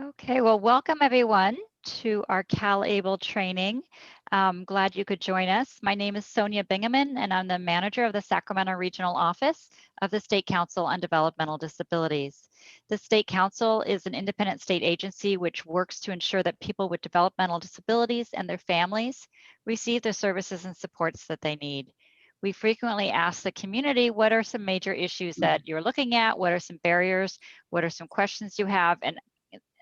Okay, well, welcome everyone to our CalABLE training. Glad you could join us. My name is Sonia Bingaman, and I'm the manager of the Sacramento Regional Office of the State Council on Developmental Disabilities. The State Council is an independent state agency which works to ensure that people with developmental disabilities and their families receive the services and supports that they need. We frequently ask the community, what are some major issues that you're looking at? What are some barriers? What are some questions you have? And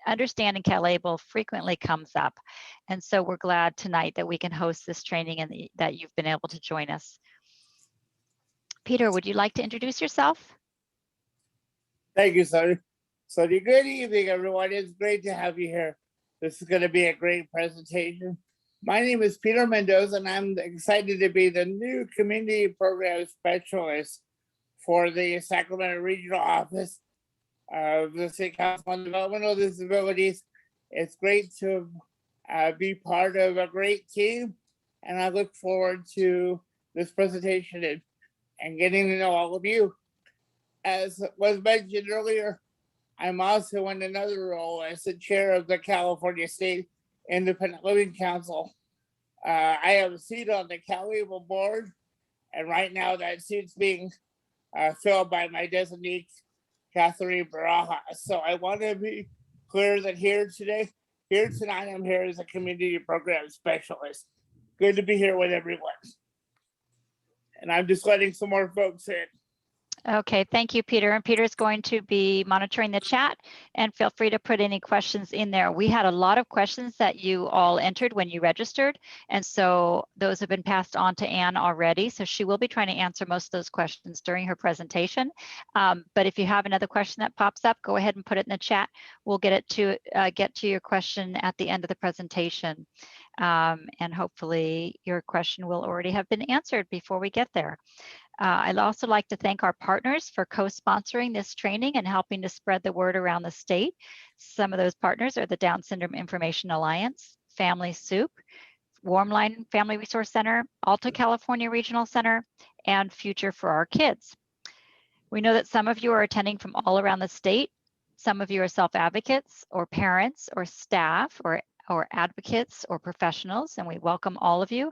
understanding CalABLE frequently comes up. And so we're glad tonight that we can host this training and that you've been able to join us. Peter, would you like to introduce yourself? Thank you, Sonia. Sonia, good evening, everyone. It's great to have you here. This is going to be a great presentation. My name is Peter Mendoza, and I'm excited to be the new community program specialist for the Sacramento Regional Office of the State Council on Developmental Disabilities. It's great to be part of a great team, and I look forward to this presentation and getting to know all of you. As was mentioned earlier, I'm also in another role as the chair of the California State Independent Living Council. I have a seat on the CalABLE board, and right now that seat's being filled by my designee, Catherine Baraja. So I want to be clear that here tonight, I'm here as a community program specialist. Good to be here with everyone. And I'm just letting some more folks in. Okay, thank you, Peter. And Peter's going to be monitoring the chat, and feel free to put any questions in there. We had a lot of questions that you all entered when you registered, and so those have been passed on to Anne already. So she will be trying to answer most of those questions during her presentation. But if you have another question that pops up, go ahead and put it in the chat. We'll get to your question at the end of the presentation. And hopefully your question will already have been answered before we get there. I'd also like to thank our partners for co-sponsoring this training and helping to spread the word around the state. Some of those partners are the Down Syndrome Information Alliance, Family Soup, Warmline Family Resource Center, Alta California Regional Center, and Future for Our Kids. We know that some of you are attending from all around the state. Some of you are self-advocates or parents or staff or advocates or professionals, and we welcome all of you.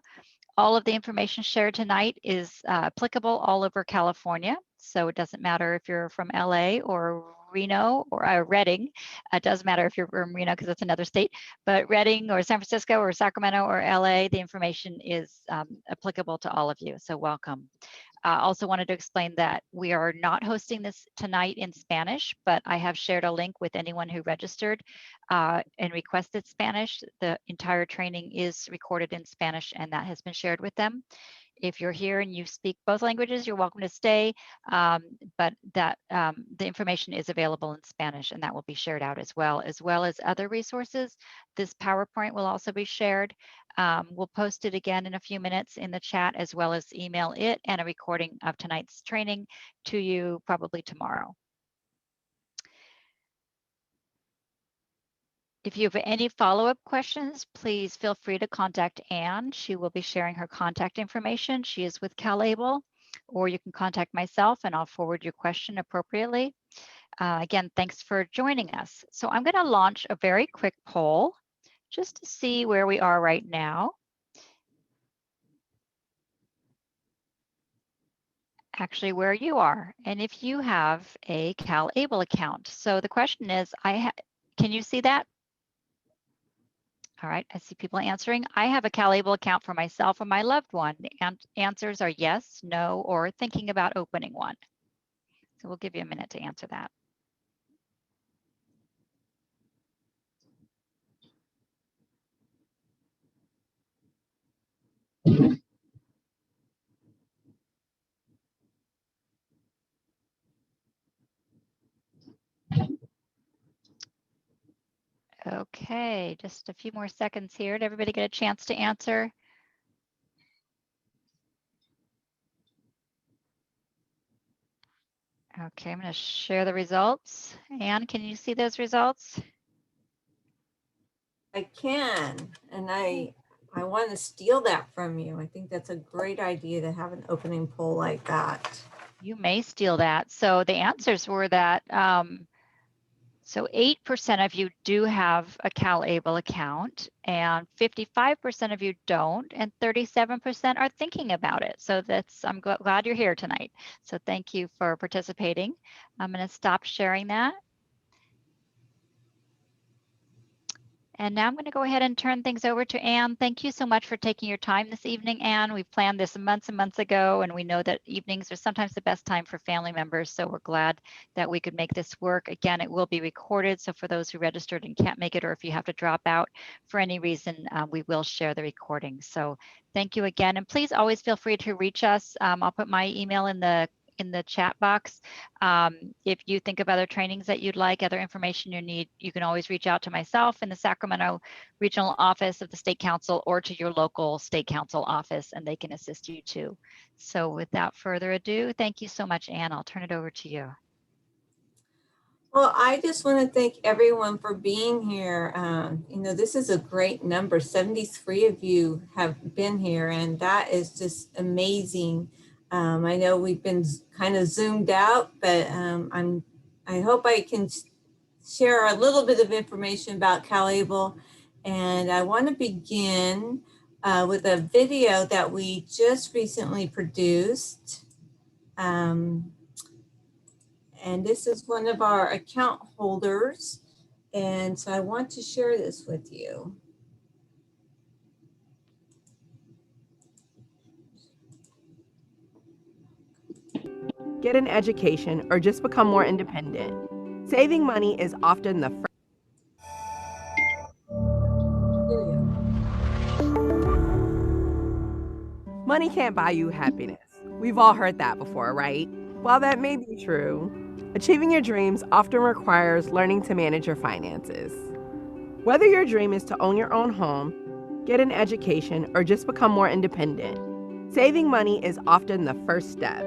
All of the information shared tonight is applicable all over California. So it doesn't matter if you're from LA or Reno or Redding. It doesn't matter if you're from Reno because it's another state, but Redding or San Francisco or Sacramento or LA, the information is applicable to all of you. So welcome. Also wanted to explain that we are not hosting this tonight in Spanish, but I have shared a link with anyone who registered and requested Spanish. The entire training is recorded in Spanish, and that has been shared with them. If you're here and you speak both languages, you're welcome to stay, but the information is available in Spanish, and that will be shared out as well as other resources. This PowerPoint will also be shared. We'll post it again in a few minutes in the chat, as well as email it and a recording of tonight's training to you probably tomorrow. If you have any follow-up questions, please feel free to contact Anne. She will be sharing her contact information. She is with CalABLE, or you can contact myself and I'll forward your question appropriately. Again, thanks for joining us. So I'm going to launch a very quick poll just to see where we are right now. Actually, where you are, and if you have a CalABLE account. So the question is, can you see that? All right, I see people answering. I have a CalABLE account for myself or my loved one. The answers are yes, no, or thinking about opening one. So we'll give you a minute to answer that. Okay, just a few more seconds here. Did everybody get a chance to answer? Okay, I'm going to share the results. Anne, can you see those results? I can, and I want to steal that from you. I think that's a great idea to have an opening poll like that. You may steal that. So the answers were that So 8% of you do have a CalABLE account, and 55% of you don't, and 37% are thinking about it. So I'm glad you're here tonight. So thank you for participating. I'm going to stop sharing that. And now I'm going to go ahead and turn things over to Anne. Thank you so much for taking your time this evening, Anne. We planned this months and months ago, and we know that evenings are sometimes the best time for family members. So we're glad that we could make this work. Again, it will be recorded. So for those who registered and can't make it, or if you have to drop out for any reason, we will share the recording. So thank you again. And please always feel free to reach us. I'll put my email in the chat box. If you think of other trainings that you'd like, other information you need, you can always reach out to myself in the Sacramento Regional Office of the State Council, or to your local State Council office, and they can assist you too. So without further ado, thank you so much, Anne. I'll turn it over to you. Well, I just want to thank everyone for being here. This is a great number. 73 of you have been here, and that is just amazing. I know we've been kind of zoomed out, but I hope I can share a little bit of information about CalABLE. And I want to begin with a video that we just recently produced. And this is one of our account holders. And so I want to share this with you. Get an education, or just become more independent. Saving money is often the first. Money can't buy you happiness. We've all heard that before, right? While that may be true, achieving your dreams often requires learning to manage your finances. Whether your dream is to own your own home, get an education, or just become more independent, saving money is often the first step.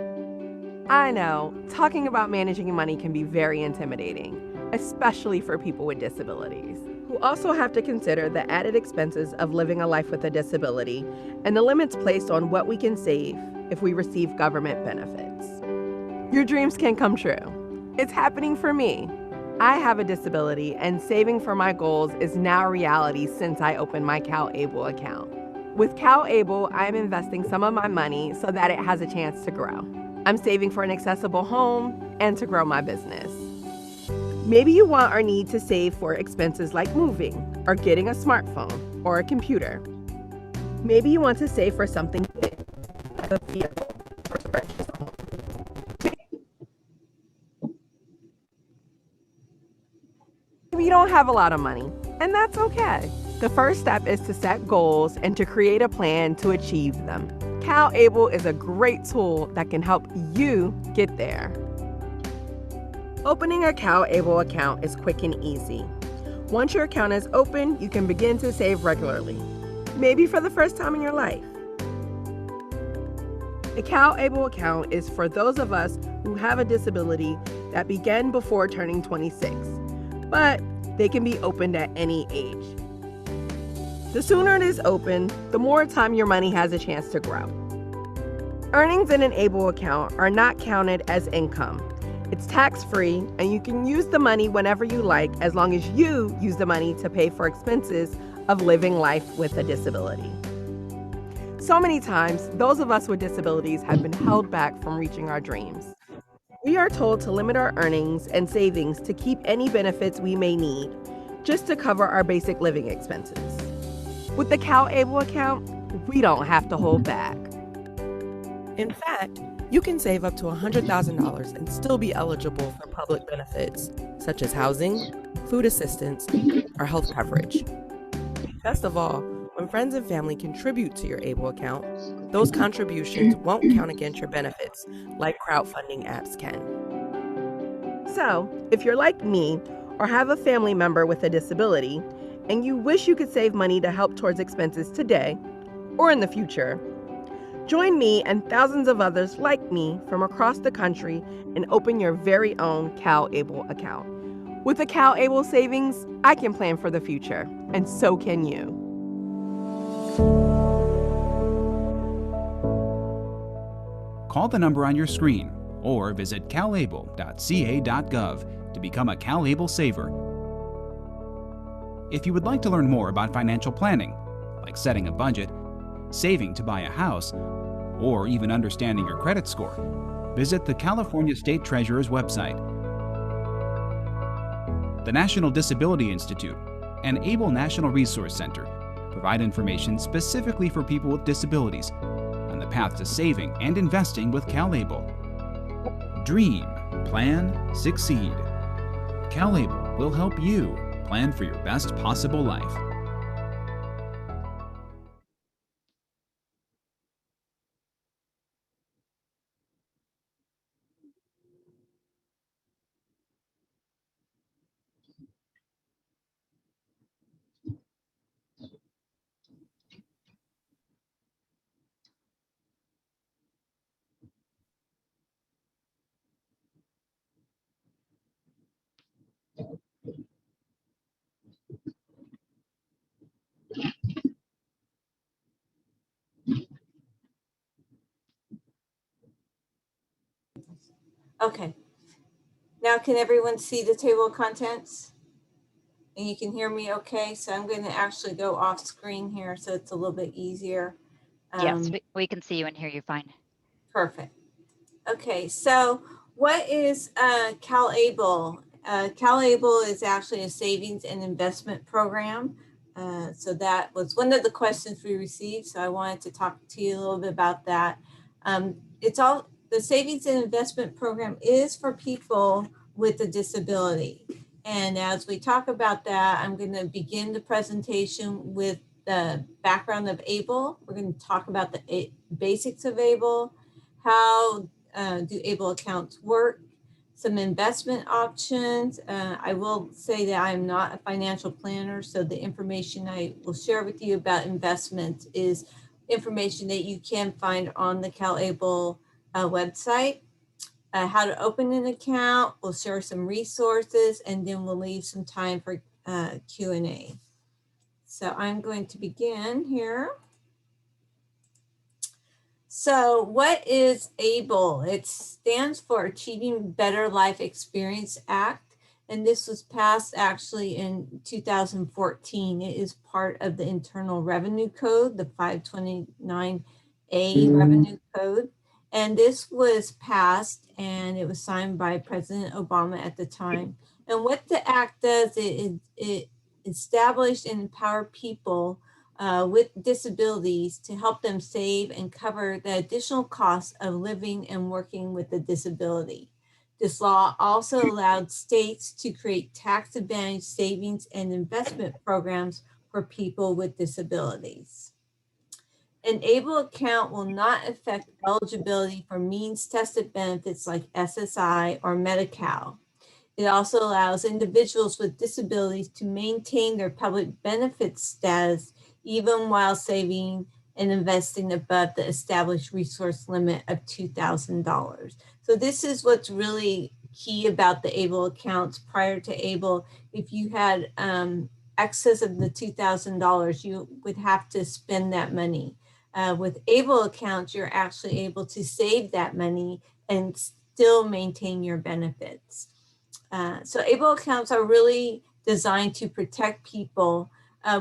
I know, talking about managing money can be very intimidating, especially for people with disabilities, who also have to consider the added expenses of living a life with a disability and the limits placed on what we can save if we receive government benefits. Your dreams can come true. It's happening for me. I have a disability, and saving for my goals is now a reality since I opened my CalABLE account. With CalABLE, I am investing some of my money so that it has a chance to grow. I'm saving for an accessible home and to grow my business. Maybe you want or need to save for expenses like moving, or getting a smartphone, or a computer. Maybe you want to save for something big, like a vehicle, or to purchase a home. Maybe you don't have a lot of money, and that's okay. The first step is to set goals and to create a plan to achieve them. CalABLE is a great tool that can help you get there. Opening a CalABLE account is quick and easy. Once your account is open, you can begin to save regularly, maybe for the first time in your life. A CalABLE account is for those of us who have a disability that began before turning 26, but they can be opened at any age. The sooner it is open, the more time your money has a chance to grow. Earnings in an ABLE account are not counted as income. It's tax-free, and you can use the money whenever you like, as long as you use the money to pay for expenses of living life with a disability. So many times, those of us with disabilities have been held back from reaching our dreams. We are told to limit our earnings and savings to keep any benefits we may need, just to cover our basic living expenses. With the CalABLE account, we don't have to hold back. In fact, you can save up to $100,000 and still be eligible for public benefits, such as housing, food assistance, or health coverage. Best of all, when friends and family contribute to your ABLE account, those contributions won't count against your benefits like crowdfunding apps can. So, if you're like me or have a family member with a disability, and you wish you could save money to help towards expenses today or in the future, join me and thousands of others like me from across the country and open your very own CalABLE account. With the CalABLE savings, I can plan for the future, and so can you. Call the number on your screen or visit calable.ca.gov to become a CalABLE saver. If you would like to learn more about financial planning, like setting a budget, saving to buy a house, or even understanding your credit score, visit the California State Treasurer's website. The National Disability Institute and ABLE National Resource Center provide information specifically for people with disabilities on the path to saving and investing with CalABLE. Dream, plan, succeed. CalABLE will help you plan for your best possible life. Okay. Now can everyone see the table of contents? And you can hear me okay? So I'm going to actually go off screen here so it's a little bit easier. Yes, we can see you and hear you fine. Perfect. Okay, so what is CalABLE? CalABLE is actually a savings and investment program. So that was one of the questions we received. So I wanted to talk to you a little bit about that. The savings and investment program is for people with a disability. And as we talk about that, I'm going to begin the presentation with the background of ABLE. We're going to talk about the basics of ABLE, how do ABLE accounts work, some investment options. I will say that I'm not a financial planner, so the information I will share with you about investments is information that you can find on the CalABLE website. How to open an account, we'll share some resources, and then we'll leave some time for Q&A. So I'm going to begin here. So what is ABLE? It stands for Achieving Better Life Experience Act, and this was passed actually in 2014. It is part of the Internal Revenue Code, the 529A Revenue Code. And this was passed and it was signed by President Obama at the time. And what the act does, it established and empower people with disabilities to help them save and cover the additional costs of living and working with a disability. This law also allowed states to create tax advantage savings and investment programs for people with disabilities. An ABLE account will not affect eligibility for means-tested benefits like SSI or Medi-Cal. It also allows individuals with disabilities to maintain their public benefits status even while saving and investing above the established resource limit of $2,000. So this is what's really key about the ABLE accounts. Prior to ABLE, if you had excess of the $2,000, you would have to spend that money. With ABLE accounts, you're actually able to save that money and still maintain your benefits. So ABLE accounts are really designed to protect people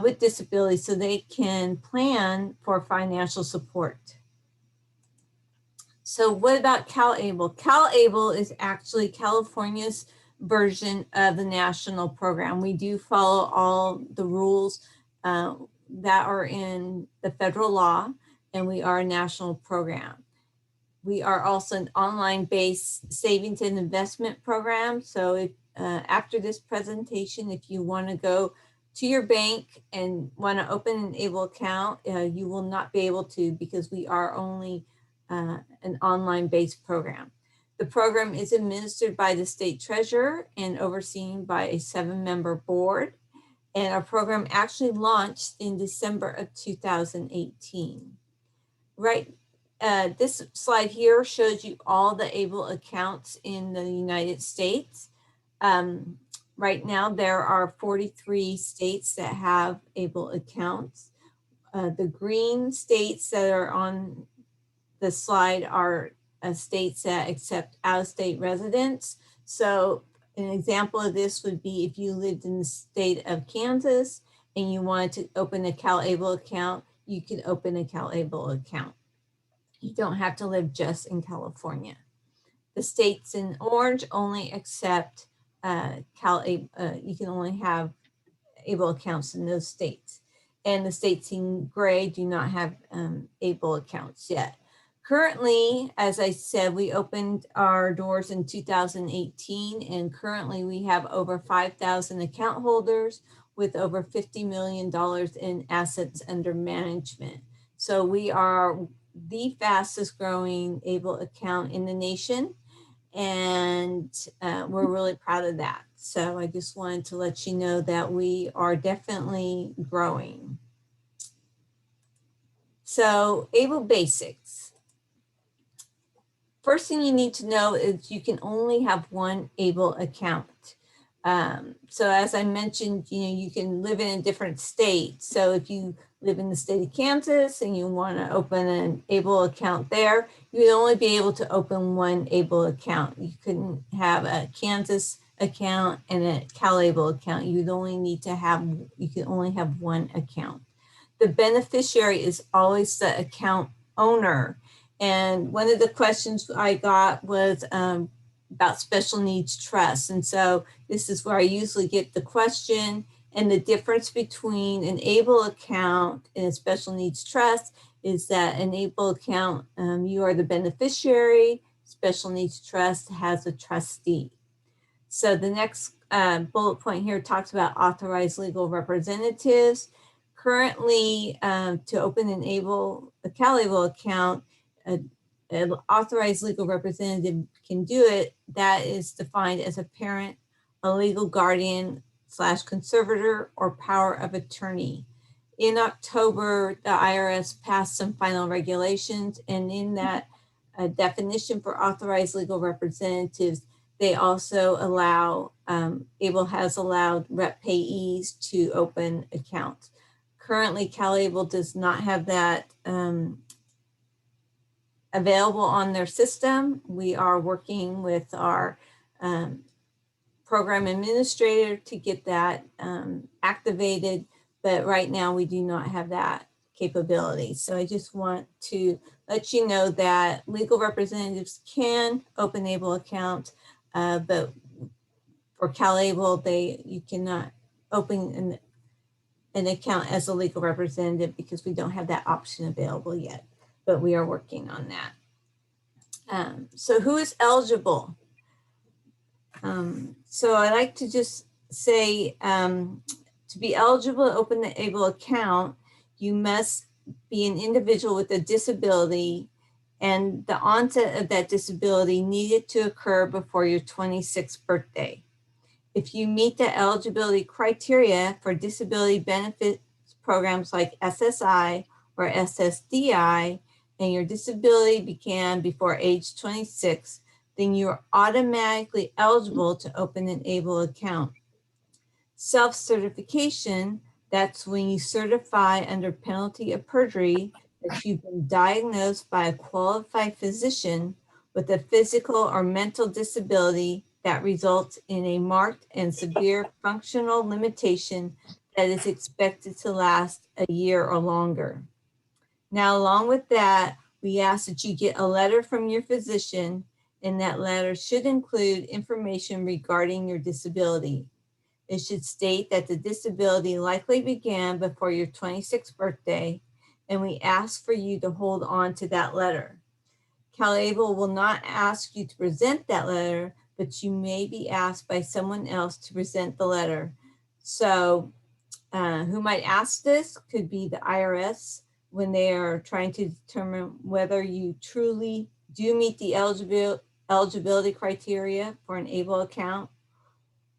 with disabilities so they can plan for financial support. So what about CalABLE? CalABLE is actually California's version of the national program. We do follow all the rules that are in the federal law, and we are a national program. We are also an online-based savings and investment program. So if, after this presentation, if you want to go to your bank and want to open an ABLE account, you will not be able to because we are only an online-based program. The program is administered by the state treasurer and overseen by a 7-member board. And our program actually launched in December of 2018. Right, this slide here shows you all the ABLE accounts in the United States. Right now, there are 43 states that have ABLE accounts. The green states that are on the slide are states that accept out-of-state residents. So An example of this would be if you lived in the state of Kansas and you wanted to open a CalABLE account, you can open a CalABLE account. You don't have to live just in California. The states in orange only accept CalABLE. You can only have ABLE accounts in those states. And the states in gray do not have ABLE accounts yet. Currently, as I said, we opened our doors in 2018, and currently we have over 5,000 account holders with over $50 million in assets under management. So we are the fastest growing ABLE account in the nation, and we're really proud of that. So I just wanted to let you know that we are definitely growing. So ABLE basics. First thing you need to know is you can only have one ABLE account. So as I mentioned, you can live in a different state. So if you live in the state of Kansas and you want to open an ABLE account there, you would only be able to open one ABLE account. You couldn't have a Kansas account and a CalABLE account. You can only have one account. The beneficiary is always the account owner. And one of the questions I got was about special needs trusts. And so this is where I usually get the question. And the difference between an ABLE account and a special needs trust is that an ABLE account, you are the beneficiary. Special needs trust has a trustee. So the next bullet point here talks about authorized legal representatives. Currently, to open a CalABLE account, an authorized legal representative can do it. That is defined as a parent, a legal guardian / conservator, or power of attorney. In October, the IRS passed some final regulations, and in that definition for authorized legal representatives, they also allow, ABLE has allowed rep payees to open accounts. Currently, CalABLE does not have that available on their system. We are working with our program administrator to get that activated, but right now we do not have that capability. So I just want to let you know that legal representatives can open ABLE accounts, but for CalABLE, you cannot open an account as a legal representative because we don't have that option available yet, but we are working on that. So who is eligible? So I like to just say, to be eligible to open the ABLE account, you must be an individual with a disability, and the onset of that disability needed to occur before your 26th birthday. If you meet the eligibility criteria for disability benefits programs like SSI or SSDI, and your disability began before age 26, then you're automatically eligible to open an ABLE account. Self-certification, that's when you certify under penalty of perjury that you've been diagnosed by a qualified physician with a physical or mental disability that results in a marked and severe functional limitation that is expected to last a year or longer. Now, along with that, we ask that you get a letter from your physician, and that letter should include information regarding your disability. It should state that the disability likely began before your 26th birthday, and we ask for you to hold on to that letter. CalABLE will not ask you to present that letter, but you may be asked by someone else to present the letter. So who might ask this could be the IRS when they are trying to determine whether you truly do meet the eligibility criteria for an ABLE account,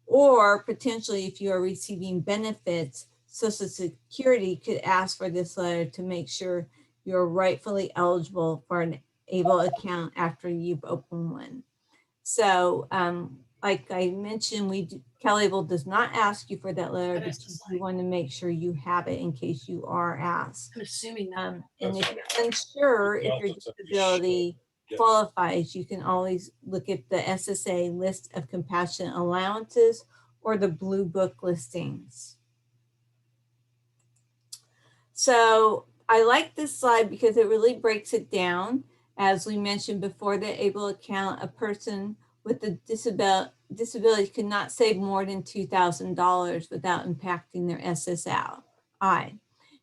or potentially if you are receiving benefits, Social Security could ask for this letter to make sure you're rightfully eligible for an ABLE account after you've opened one. So like I mentioned, CalABLE does not ask you for that letter because we want to make sure you have it in case you are asked. I'm assuming that. And if you're unsure if your disability qualifies, you can always look at the SSA list of compassionate allowances or the Blue Book listings. So I like this slide because it really breaks it down. As we mentioned before, the ABLE account, a person with a disability could not save more than $2,000 without impacting their SSI.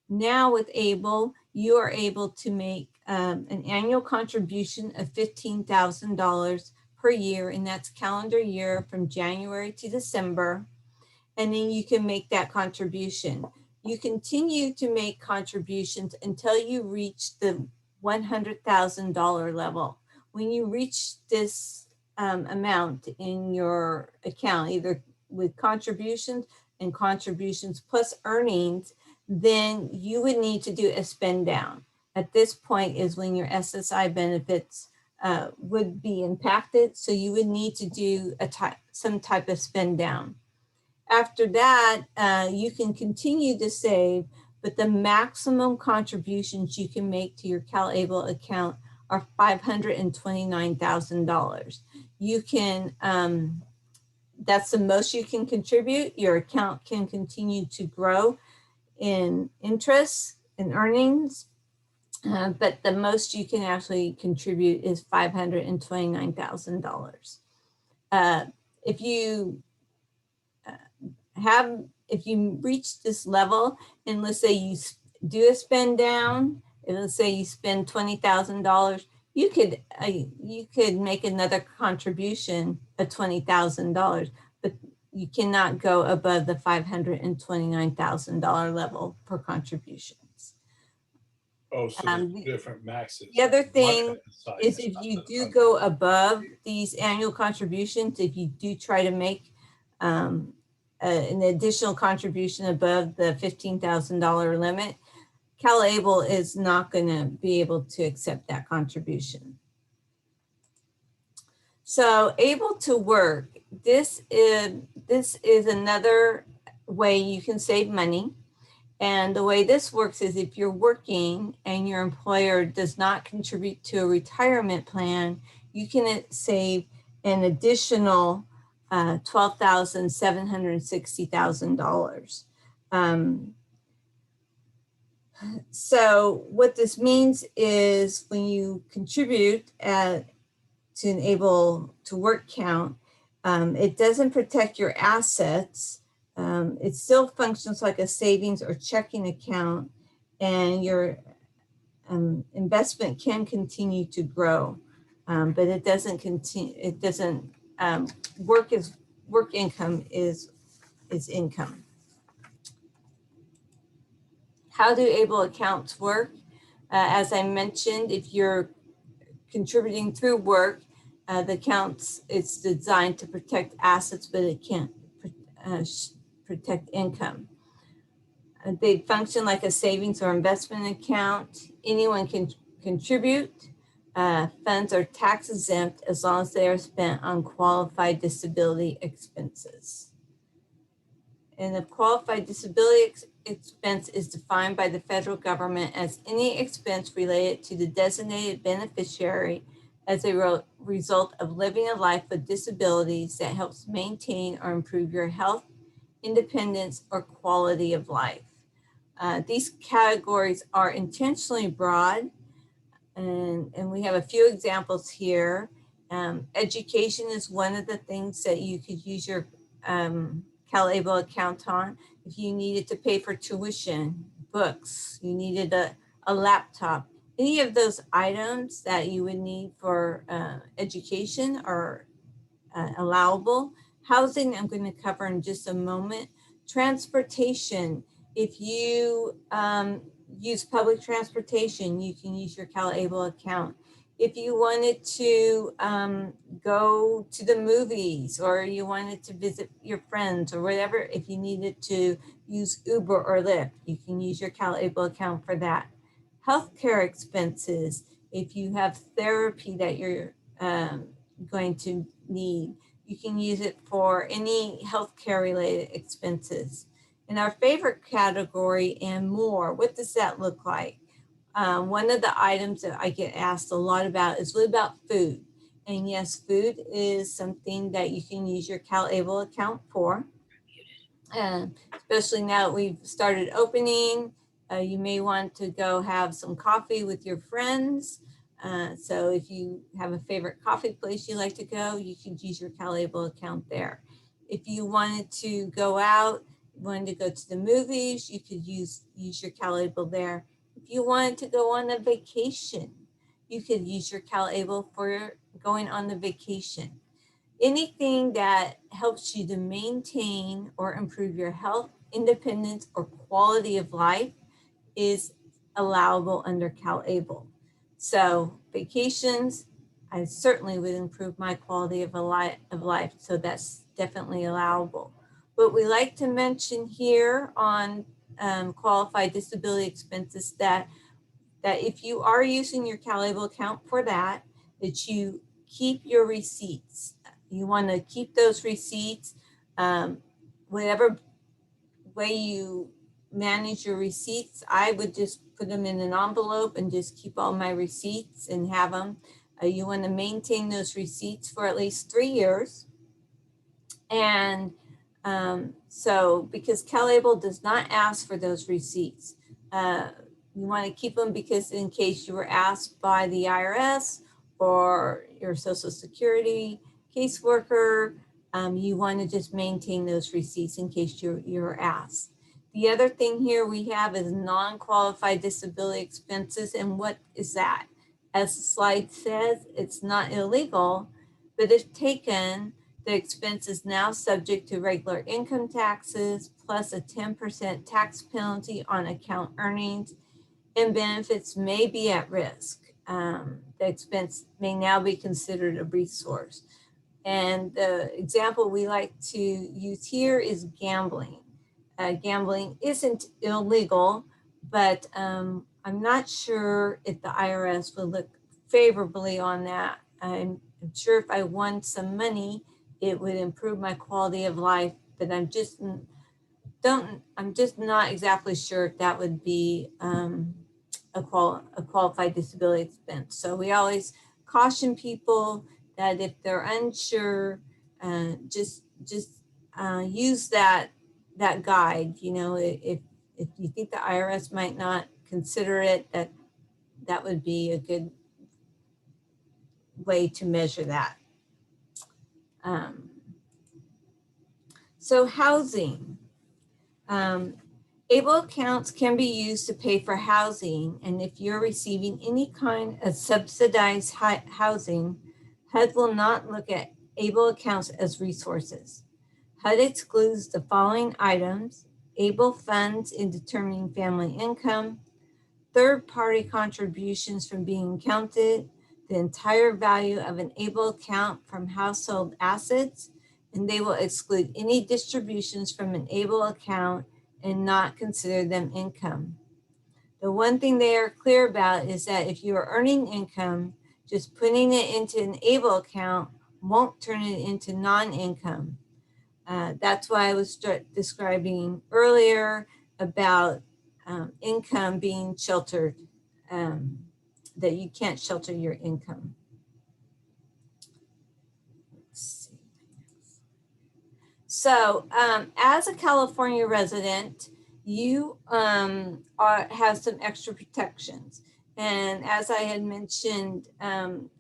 Now with ABLE, you are able to make an annual contribution of $15,000 per year, and that's calendar year from January to December. And then you can make that contribution. You continue to make contributions until you reach the $100,000 level. When you reach this amount in your account, either with contributions and contributions plus earnings, then you would need to do a spend down. At this point is when your SSI benefits would be impacted. So you would need to do some type of spend down. After that, you can continue to save, but the maximum contributions you can make to your CalABLE account are $529,000. You can, that's the most you can contribute. Your account can continue to grow in interest and earnings, but the most you can actually contribute is $529,000. If you reach this level, and let's say you do a spend down, and let's say you spend $20,000, you could make another contribution of $20,000, but you cannot go above the $529,000 level for contributions. Oh, so there's different maxes. The other thing is if you do go above these annual contributions, if you do try to make an additional contribution above the $15,000 limit, CalABLE is not going to be able to accept that contribution. So able to work, this is another way you can save money. And the way this works is if you're working and your employer does not contribute to a retirement plan, you can save an additional $12,760,000. So what this means is when you contribute to an able to work count, it doesn't protect your assets. It still functions like a savings or checking account, and your investment can continue to grow, but it doesn't continue. It doesn't work income is income. How do ABLE accounts work? As I mentioned, if you're contributing through work, the accounts, it's designed to protect assets, but it can't protect income. They function like a savings or investment account. Anyone can contribute. Funds are tax exempt as long as they are spent on qualified disability expenses. And the qualified disability expense is defined by the federal government as any expense related to the designated beneficiary as a result of living a life with disabilities that helps maintain or improve your health, independence, or quality of life. These categories are intentionally broad, and we have a few examples here. Education is one of the things that you could use your CalABLE account on. If you needed to pay for tuition, books, you needed a laptop, any of those items that you would need for education are allowable. Housing, I'm going to cover in just a moment. Transportation, if you use public transportation, you can use your CalABLE account. If you wanted to go to the movies, or you wanted to visit your friends or whatever, if you needed to use Uber or Lyft, you can use your CalABLE account for that. Healthcare expenses, if you have therapy that you're going to need, you can use it for any healthcare related expenses. And our favorite category, and more, what does that look like? One of the items that I get asked a lot about is what about food? And yes, food is something that you can use your CalABLE account for. Especially now that we've started opening, you may want to go have some coffee with your friends. So if you have a favorite coffee place you like to go, you could use your CalABLE account there. If you wanted to go out, wanted to go to the movies, you could use your CalABLE there. If you wanted to go on a vacation, you could use your CalABLE for going on the vacation. Anything that helps you to maintain or improve your health, independence, or quality of life is allowable under CalABLE. So vacations, I certainly would improve my quality of life. So that's definitely allowable. But we like to mention here on qualified disability expenses that if you are using your CalABLE account for that you keep your receipts. You want to keep those receipts, whatever way you manage your receipts. I would just put them in an envelope and just keep all my receipts and have them. You want to maintain those receipts for at least 3 years. And so because CalABLE does not ask for those receipts, you want to keep them because in case you were asked by the IRS or your Social Security caseworker, you want to just maintain those receipts in case you're asked. The other thing here we have is non-qualified disability expenses. And what is that? As the slide says, it's not illegal, but if taken, the expense is now subject to regular income taxes plus a 10% tax penalty on account earnings, and benefits may be at risk. The expense may now be considered a resource. And the example we like to use here is gambling. Gambling isn't illegal, but I'm not sure if the IRS would look favorably on that. I'm sure if I won some money, it would improve my quality of life, but I'm just not exactly sure if that would be a qualified disability expense. So we always caution people that if they're unsure, just use that guide. You know, if you think the IRS might not consider it, that would be a good way to measure that. So housing. ABLE accounts can be used to pay for housing, and if you're receiving any kind of subsidized housing, HUD will not look at ABLE accounts as resources. HUD excludes the following items: ABLE funds in determining family income, third-party contributions from being counted, the entire value of an ABLE account from household assets, and they will exclude any distributions from an ABLE account and not consider them income. The one thing they are clear about is that if you are earning income, just putting it into an ABLE account won't turn it into non-income. That's why I was describing earlier about income being sheltered, that you can't shelter your income. So as a California resident, you have some extra protections. And as I had mentioned,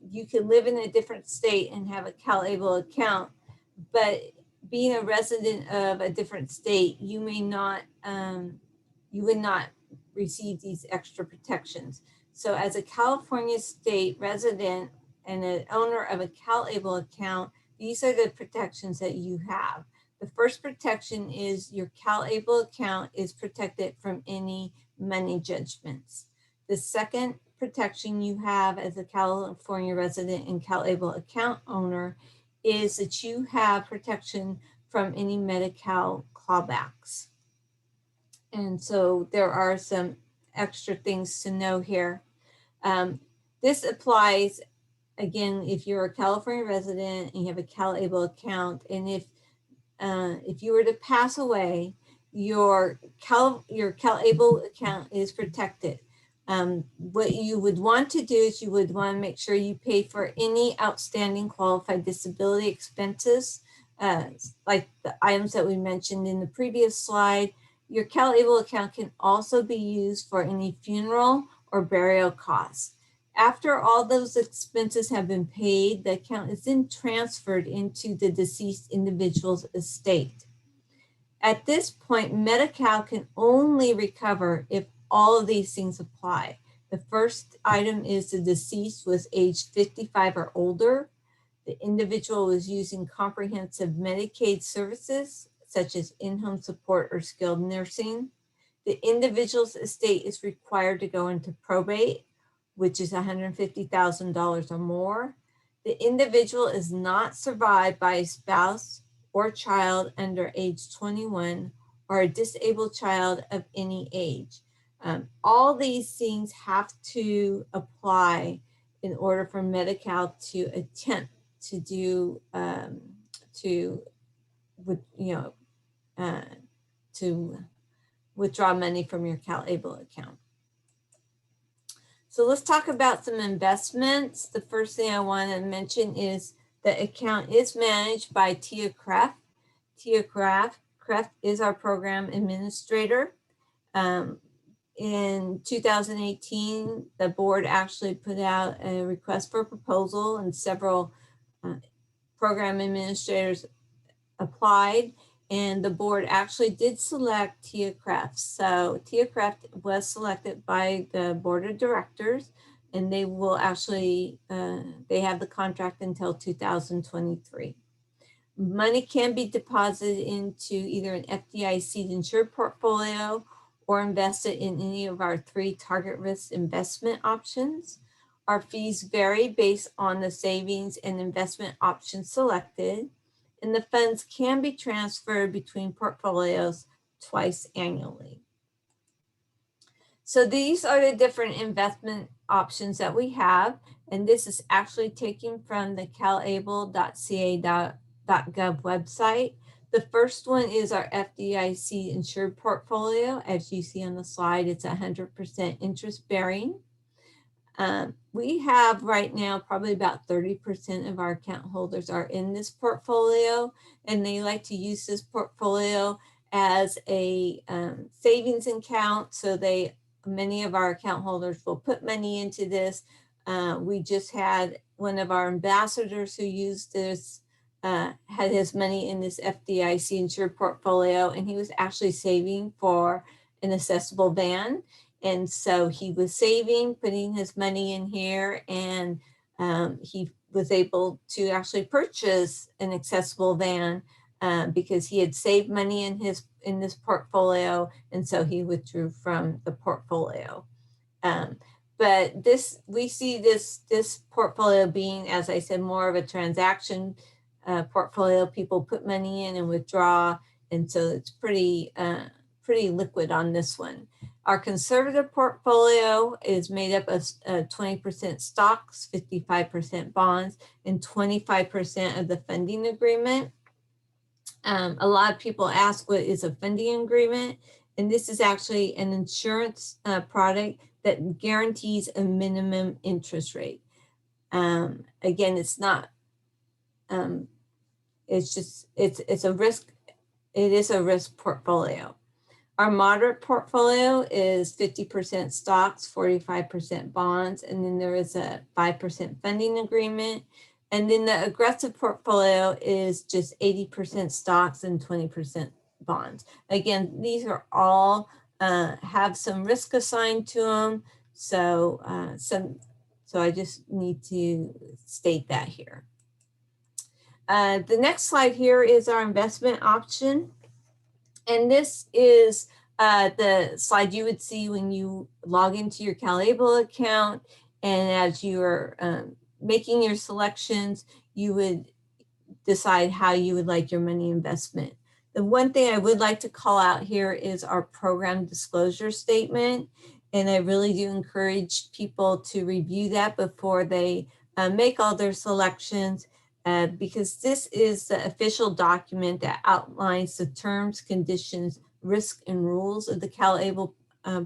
you can live in a different state and have a CalABLE account, but being a resident of a different state, you may not, you would not receive these extra protections. So as a California state resident and an owner of a CalABLE account, these are the protections that you have. The first protection is your CalABLE account is protected from any money judgments. The second protection you have as a California resident and CalABLE account owner is that you have protection from any Medi-Cal callbacks. And so there are some extra things to know here. This applies, again, if you're a California resident and you have a CalABLE account, and if you were to pass away, your CalABLE account is protected. What you would want to do is you would want to make sure you pay for any outstanding qualified disability expenses, like the items that we mentioned in the previous slide. Your CalABLE account can also be used for any funeral or burial costs. After all those expenses have been paid, the account is then transferred into the deceased individual's estate. At this point, Medi-Cal can only recover if all of these things apply. The first item is the deceased was age 55 or older. The individual was using comprehensive Medicaid services, such as in-home support or skilled nursing. The individual's estate is required to go into probate, which is $150,000 or more. The individual is not survived by a spouse or child under age 21 or a disabled child of any age. All these things have to apply in order for Medi-Cal to attempt to do to withdraw money from your CalABLE account. So let's talk about some investments. The first thing I want to mention is the account is managed by Tia Kraft. Tia Kraft is our program administrator. In 2018, the board actually put out a request for proposal and several program administrators applied, and the board actually did select Tia Kraft. So Tia Kraft was selected by the board of directors, and they will actually, they have the contract until 2023. Money can be deposited into either an FDIC insured portfolio or invested in any of our 3 target risk investment options. Our fees vary based on the savings and investment options selected, and the funds can be transferred between portfolios twice annually. So these are the different investment options that we have, and this is actually taken from the calable.ca.gov website. The first one is our FDIC insured portfolio. As you see on the slide, it's 100% interest bearing. We have right now probably about 30% of our account holders are in this portfolio, and they like to use this portfolio as a savings account. So many of our account holders will put money into this. We just had one of our ambassadors who used this, had his money in this FDIC insured portfolio, and he was actually saving for an accessible van. And so he was saving, putting his money in here, and he was able to actually purchase an accessible van because he had saved money in this portfolio, and so he withdrew from the portfolio. But we see this portfolio being, as I said, more of a transaction portfolio. People put money in and withdraw, and so it's pretty liquid on this one. Our conservative portfolio is made up of 20% stocks, 55% bonds, and 25% of the funding agreement. A lot of people ask, what is a funding agreement? And this is actually an insurance product that guarantees a minimum interest rate. Again, it's not, it's a risk, it is a risk portfolio. Our moderate portfolio is 50% stocks, 45% bonds, and then there is a 5% funding agreement. And then the aggressive portfolio is just 80% stocks and 20% bonds. Again, these are all have some risk assigned to them. So, I just need to state that here. The next slide here is our investment option. And this is the slide you would see when you log into your CalABLE account. And as you are making your selections, you would decide how you would like your money investment. The one thing I would like to call out here is our program disclosure statement. And I really do encourage people to review that before they make all their selections. Because this is the official document that outlines the terms, conditions, risks, and rules of the CalABLE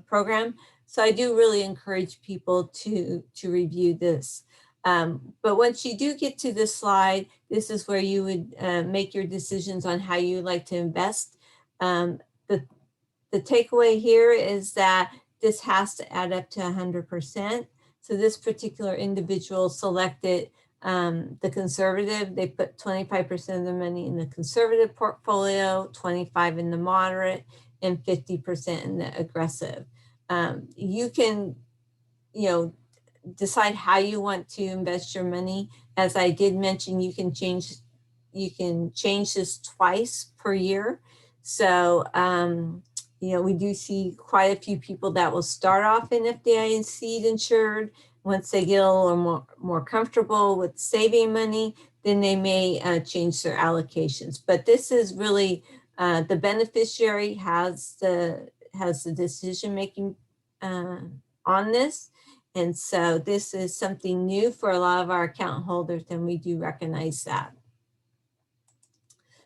program. So I do really encourage people to review this. But once you do get to this slide, this is where you would make your decisions on how you like to invest. The takeaway here is that this has to add up to 100%. So this particular individual selected the conservative. They put 25% of the money in the conservative portfolio, 25% in the moderate, and 50% in the aggressive. You can, decide how you want to invest your money. As I did mention, you can change this twice per year. So, we do see quite a few people that will start off in FDIC insured. Once they get a little more comfortable with saving money, then they may change their allocations. But this is really the beneficiary has the decision-making on this. And so this is something new for a lot of our account holders, and we do recognize that.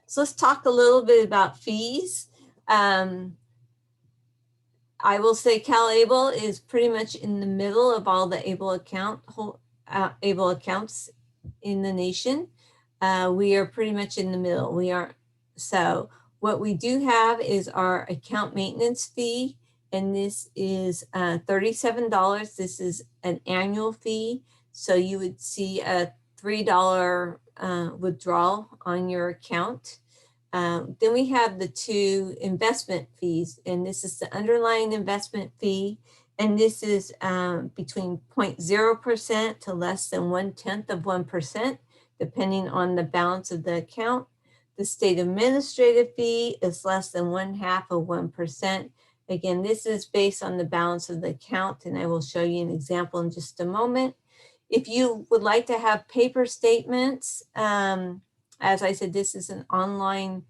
So let's talk a little bit about fees. I will say CalABLE is pretty much in the middle of all the able accounts in the nation. We are pretty much in the middle. So what we do have is our account maintenance fee, and this is $37. This is an annual fee. So you would see a $3 withdrawal on your account. Then we have the two investment fees, and this is the underlying investment fee. And this is between 0.0% to less than 0.1%, depending on the balance of the account. The state administrative fee is less than 0.5%. Again, this is based on the balance of the account, and I will show you an example in just a moment. If you would like to have paper statements, as I said, this is an online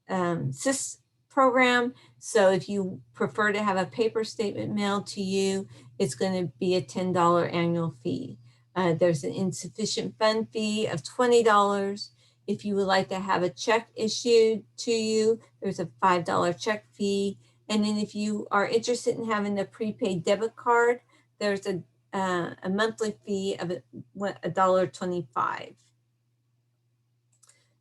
SIS program. So if you prefer to have a paper statement mailed to you, it's going to be a $10 annual fee. There's an insufficient fund fee of $20. If you would like to have a check issued to you, there's a $5 check fee. And then if you are interested in having a prepaid debit card, there's a monthly fee of $1.25.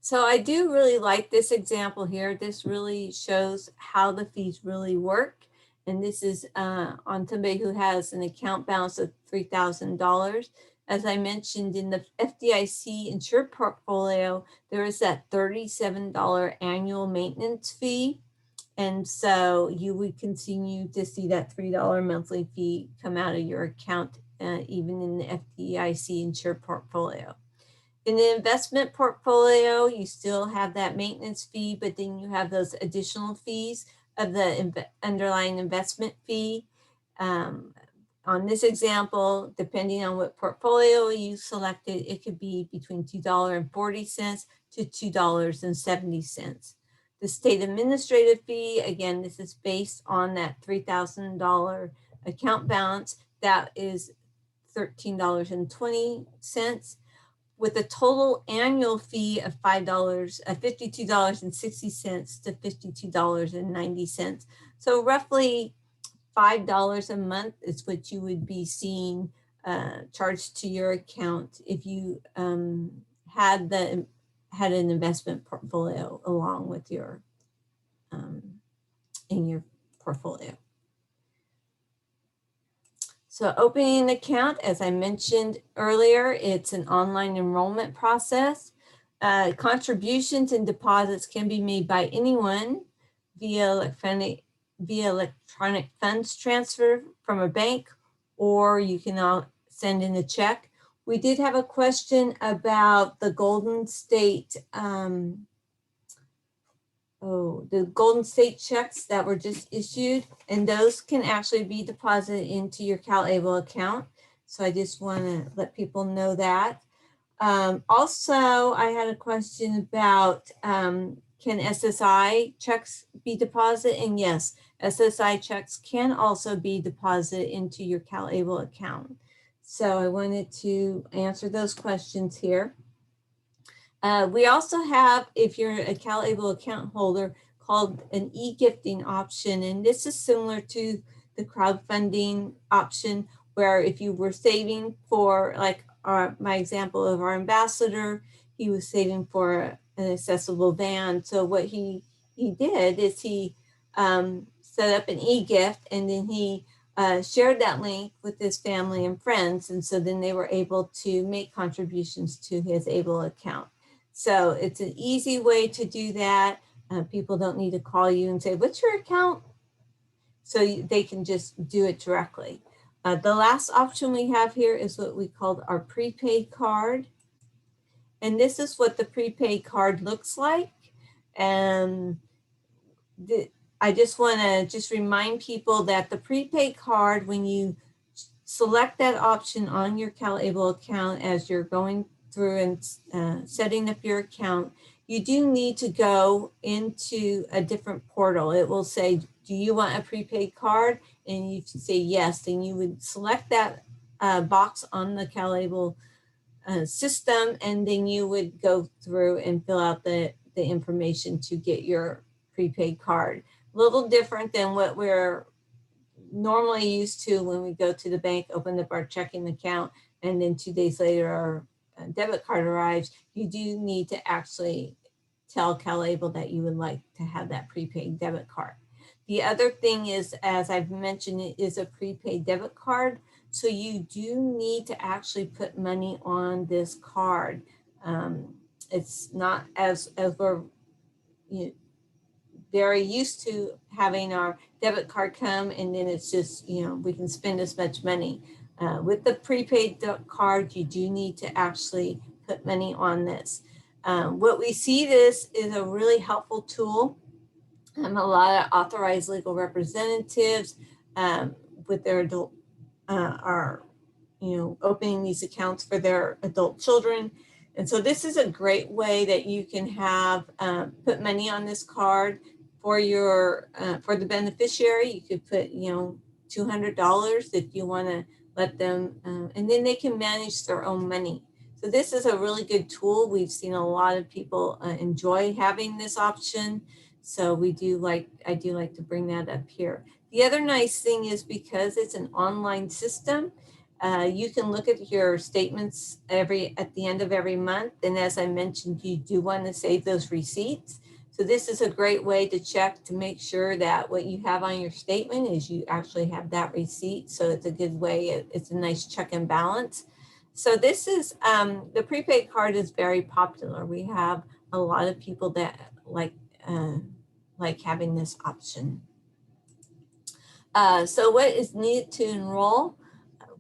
So I do really like this example here. This really shows how the fees really work. And this is on somebody who has an account balance of $3,000. As I mentioned, in the FDIC insured portfolio, there is that $37 annual maintenance fee. And so you would continue to see that $3 monthly fee come out of your account, even in the FDIC insured portfolio. In the investment portfolio, you still have that maintenance fee, but then you have those additional fees of the underlying investment fee. On this example, depending on what portfolio you selected, it could be between $2.40 to $2.70. The state administrative fee, again, this is based on that $3,000 account balance. That is $13.20, with a total annual fee of $52.60 to $52.90. So roughly $5 a month is what you would be seeing charged to your account if you had an investment portfolio along with your in your portfolio. So opening an account, as I mentioned earlier, it's an online enrollment process. Contributions and deposits can be made by anyone via electronic funds transfer from a bank, or you can send in a check. We did have a question about the Golden State, the Golden State checks that were just issued, and those can actually be deposited into your CalABLE account. So I just want to let people know that. Also, I had a question about can SSI checks be deposited? And yes, SSI checks can also be deposited into your CalABLE account. So I wanted to answer those questions here. We also have, if you're a CalABLE account holder, called an e-gifting option. And this is similar to the crowdfunding option, where if you were saving for, like my example of our ambassador, he was saving for an accessible van. So what he did is he set up an e-gift, and then he shared that link with his family and friends. And so then they were able to make contributions to his ABLE account. So it's an easy way to do that. People don't need to call you and say, what's your account? So they can just do it directly. The last option we have here is what we called our prepaid card. And this is what the prepaid card looks like. And I just want to remind people that the prepaid card, when you select that option on your CalABLE account as you're going through and setting up your account, you do need to go into a different portal. It will say, do you want a prepaid card? And you say yes, then you would select that box on the CalABLE system, and then you would go through and fill out the information to get your prepaid card. A little different than what we're normally used to when we go to the bank, open up our checking account, and then 2 days later our debit card arrives. You do need to actually tell CalABLE that you would like to have that prepaid debit card. The other thing is, as I've mentioned, it is a prepaid debit card. So you do need to actually put money on this card. It's not as we're very used to having our debit card come and then it's just, we can spend as much money. With the prepaid card, you do need to actually put money on this. What we see this is a really helpful tool. A lot of authorized legal representatives with their adult are, opening these accounts for their adult children. And so this is a great way that you can have put money on this card for your for the beneficiary. You could put $200 if you want to let them, and then they can manage their own money. So this is a really good tool. We've seen a lot of people enjoy having this option. So I do like to bring that up here. The other nice thing is, because it's an online system, you can look at your statements at the end of every month. And as I mentioned, you do want to save those receipts. So this is a great way to check to make sure that what you have on your statement is you actually have that receipt. So it's a good way. It's a nice check and balance. So this is, the prepaid card is very popular. We have a lot of people that like having this option. So what is needed to enroll?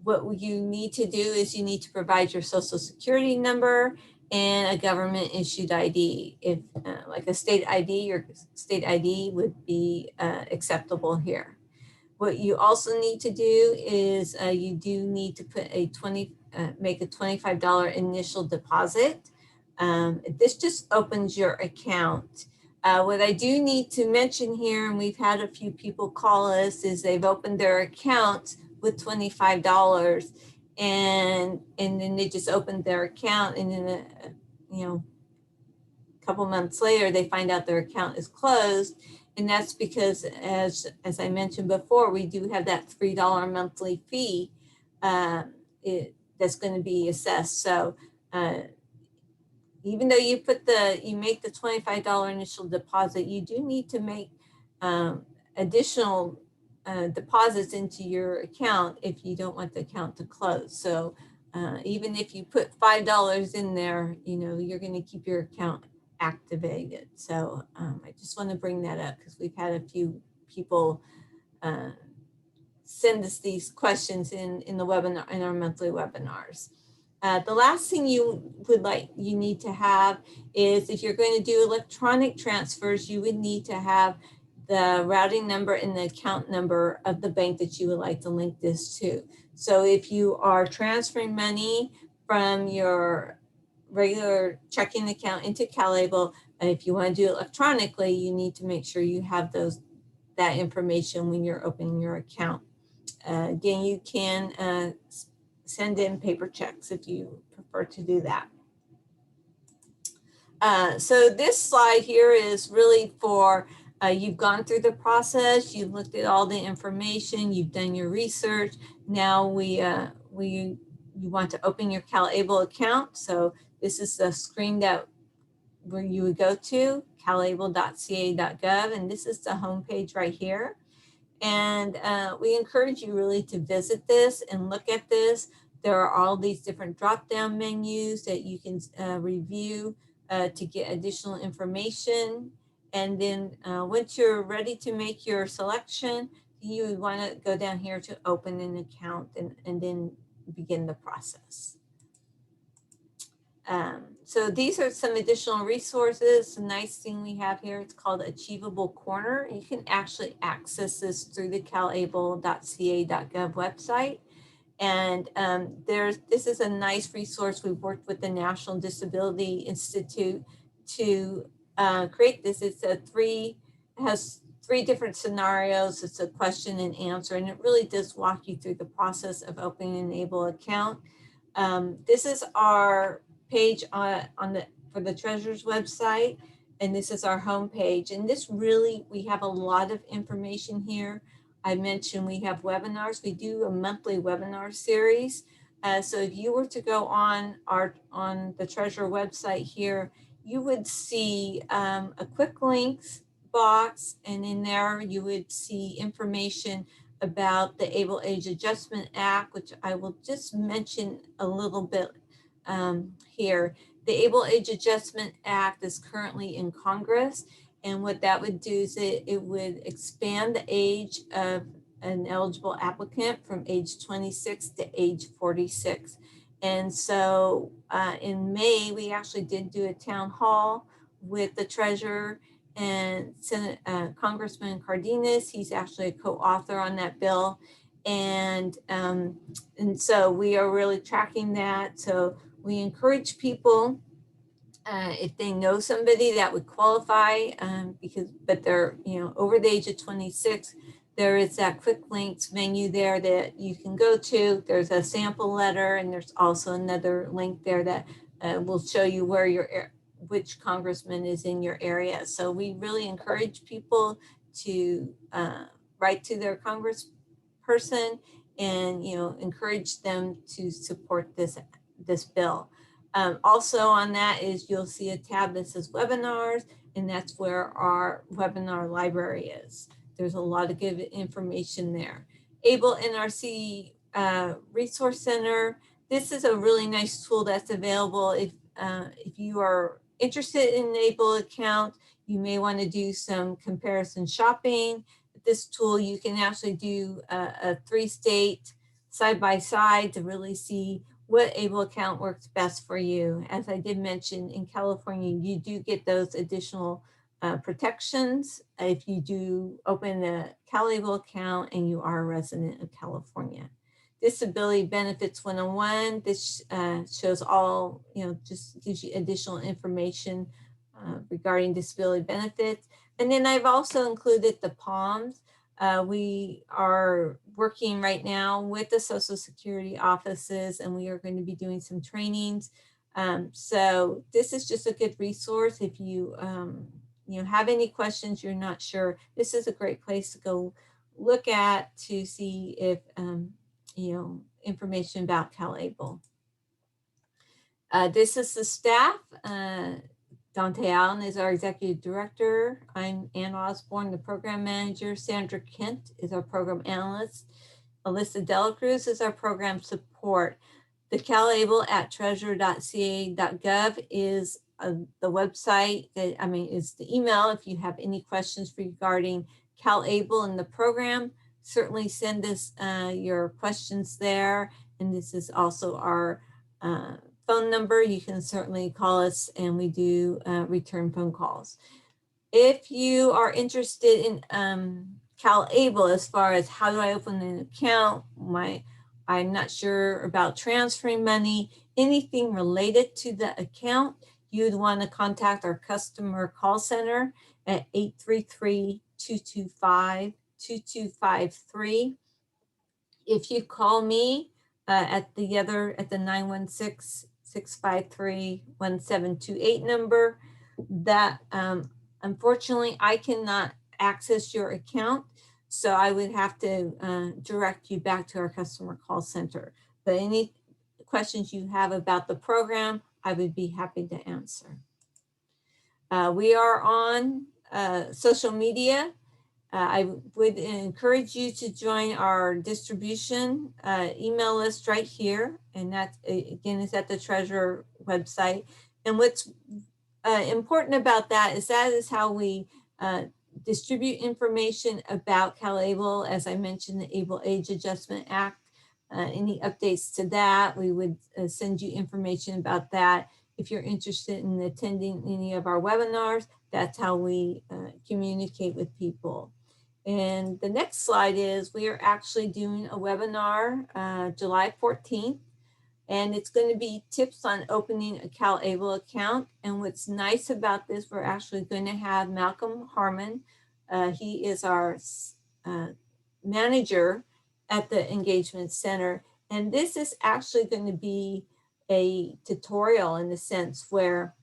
What you need to do is you need to provide your social security number and a government issued ID. If like a state ID, your state ID would be acceptable here. What you also need to do is you do need to put make a $25 initial deposit. This just opens your account. What I do need to mention here, and we've had a few people call us, is they've opened their account with $25 and then they just opened their account, and then a couple months later they find out their account is closed. And that's because, as I mentioned before, we do have that $3 monthly fee that's going to be assessed. So even though you make the $25 initial deposit, you do need to make additional deposits into your account if you don't want the account to close. So even if you put $5 in there, you're going to keep your account activated. So I just want to bring that up because we've had a few people send us these questions in the webinar, in our monthly webinars. The last thing you need to have is, if you're going to do electronic transfers, you would need to have the routing number and the account number of the bank that you would like to link this to. So if you are transferring money from your regular checking account into CalABLE, if you want to do it electronically, you need to make sure you have that information when you're opening your account. Again, you can send in paper checks if you prefer to do that. So this slide here is really for You've gone through the process, you've looked at all the information, you've done your research. Now you want to open your CalABLE account. So this is the screen that where you would go to, calable.ca.gov, and this is the homepage right here. And we encourage you really to visit this and look at this. There are all these different drop-down menus that you can review to get additional information. And then once you're ready to make your selection, you would want to go down here to open an account and then begin the process. So these are some additional resources. The nice thing we have here, it's called Achievable Corner. You can actually access this through the calable.ca.gov website. And this is a nice resource. We've worked with the National Disability Institute to create this. It has three different scenarios. It's a question and answer, and it really does walk you through the process of opening an ABLE account. This is our page for the Treasurer's website, and this is our home page. And this really, we have a lot of information here. I mentioned we have webinars. We do a monthly webinar series. So if you were to go on the Treasurer website here, you would see a quick links box, and in there you would see information about the Able Age Adjustment Act, which I will just mention a little bit here. The Able Age Adjustment Act is currently in Congress, and what that would do is it would expand the age of an eligible applicant from age 26 to age 46. And so in May, we actually did do a town hall with the Treasurer and Congressman Cardenas. He's actually a co-author on that bill. And so we are really tracking that. So we encourage people, if they know somebody that would qualify, but they're over the age of 26, there is that quick links menu there that you can go to. There's a sample letter, and there's also another link there that will show you where which congressman is in your area. So we really encourage people to write to their congressperson and encourage them to support this bill. Also on that is you'll see a tab that says webinars, and that's where our webinar library is. There's a lot of good information there. ABLE NRC Resource Center. This is a really nice tool that's available. If you are interested in an ABLE account, you may want to do some comparison shopping. With this tool, you can actually do a 3-state side-by-side to really see what ABLE account works best for you. As I did mention, in California, you do get those additional protections if you do open a CalABLE account and you are a resident of California. Disability Benefits 101, this shows all, just gives you additional information regarding disability benefits. And then I've also included the POMs. We are working right now with the Social Security offices, and we are going to be doing some trainings. So this is just a good resource. If you have any questions, you're not sure, this is a great place to go look at to see if information about CalABLE. This is the staff. Dante Allen is our executive director. I'm Anne Osborne, the program manager. Sandra Kent is our program analyst. Alyssa Delacruz is our program support. The CalABLE at treasurer.ca.gov is the website is the email. If you have any questions regarding CalABLE and the program, certainly send us your questions there. And this is also our phone number. You can certainly call us, and we do return phone calls. If you are interested in CalABLE, as far as how do I open an account, I'm not sure about transferring money, anything related to the account, you'd want to contact our customer call center at 833-225-2253. If you call me at the 916-653-1728 number, that unfortunately I cannot access your account. So I would have to direct you back to our customer call center. But any questions you have about the program, I would be happy to answer. We are on social media. I would encourage you to join our distribution email list right here. And that, again, is at the Treasurer website. And what's important about that is how we distribute information about CalABLE. As I mentioned, the Able Age Adjustment Act. Any updates to that, we would send you information about that. If you're interested in attending any of our webinars, that's how we communicate with people. And the next slide is we are actually doing a webinar July 14th, and it's going to be tips on opening a CalABLE account. And what's nice about this, we're actually going to have Malcolm Harmon. He is our manager at the Engagement Center. And this is actually going to be a tutorial in the sense where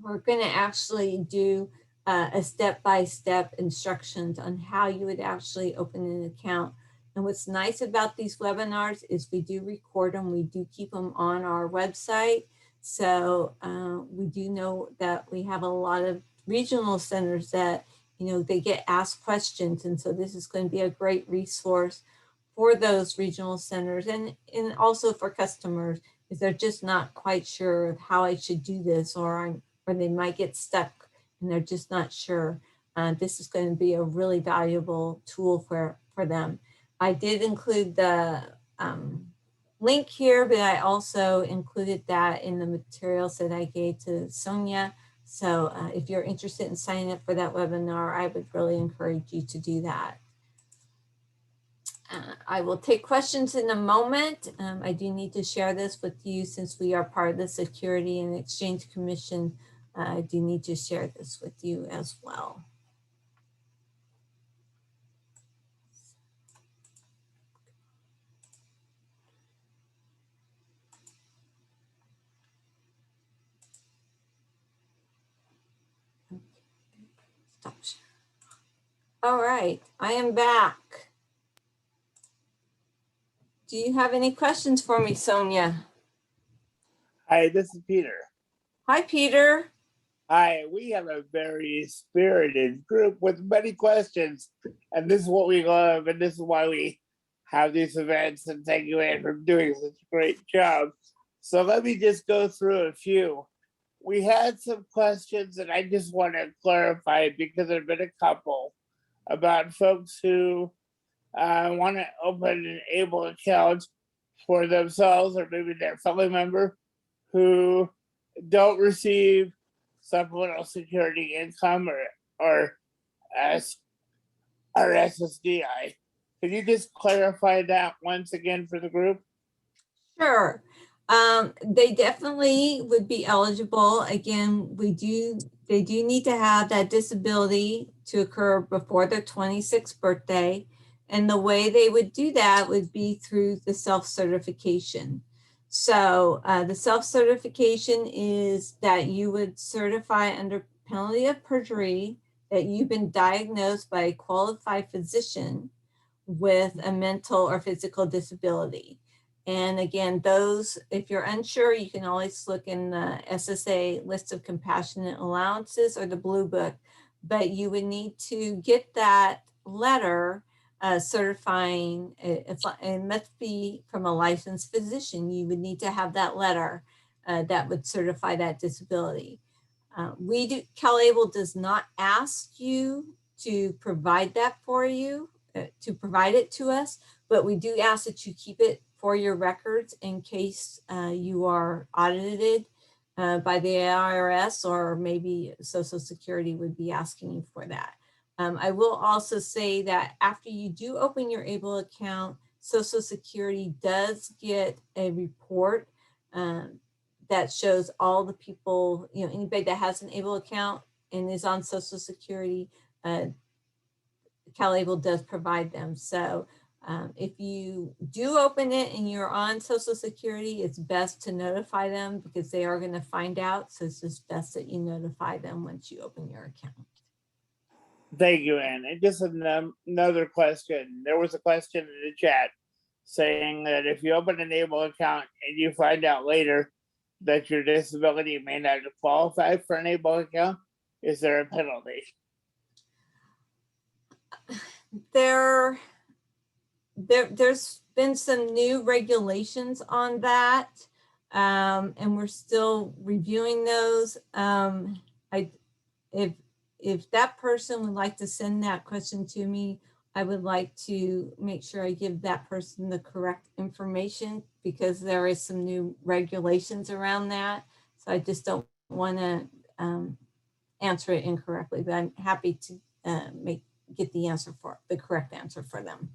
we're going to actually do a step-by-step instructions on how you would actually open an account. And what's nice about these webinars is we do record them. We do keep them on our website. So we do know that we have a lot of regional centers that, you know, they get asked questions. And so this is going to be a great resource for those regional centers and also for customers if they're just not quite sure of how I should do this, or they might get stuck and they're just not sure. This is going to be a really valuable tool for them. I did include the link here, but I also included that in the materials that I gave to Sonia. So if you're interested in signing up for that webinar, I would really encourage you to do that. I will take questions in a moment. I do need to share this with you since we are part of the Security and Exchange Commission. I do need to share this with you as well. Stop sharing. All right, I am back. Do you have any questions for me, Sonia? Hi, this is Peter. Hi, Peter. Hi, we have a very spirited group with many questions, and this is what we love, and this is why we have these events, and thank you, Anne, for doing such a great job. So let me just go through a few. We had some questions that I just want to clarify because there have been a couple about folks who want to open an ABLE account for themselves or maybe their family member who don't receive supplemental security income or SSDI. Can you just clarify that once again for the group? Sure. They definitely would be eligible. Again, they do need to have that disability to occur before their 26th birthday. And the way they would do that would be through the self-certification. So the self-certification is that you would certify under penalty of perjury that you've been diagnosed by a qualified physician with a mental or physical disability. And again, those, if you're unsure, you can always look in the SSA list of compassionate allowances or the Blue Book, but you would need to get that letter certifying, it must be from a licensed physician. You would need to have that letter that would certify that disability. CalABLE does not ask you to provide that for you, to provide it to us, but we do ask that you keep it for your records in case you are audited by the IRS, or maybe Social Security would be asking you for that. I will also say that after you do open your ABLE account, Social Security does get a report that shows all the people, you know, anybody that has an ABLE account and is on Social Security, CalABLE does provide them. So if you do open it and you're on Social Security, it's best to notify them because they are going to find out. So it's just best that you notify them once you open your account. Thank you, Anne. And just another question. There was a question in the chat saying that if you open an ABLE account and you find out later that your disability may not qualify for an ABLE account, is there a penalty? There's been some new regulations on that, and we're still reviewing those. If that person would like to send that question to me, I would like to make sure I give that person the correct information, because there is some new regulations around that. So I just don't want to answer it incorrectly, but I'm happy to get the correct answer for them.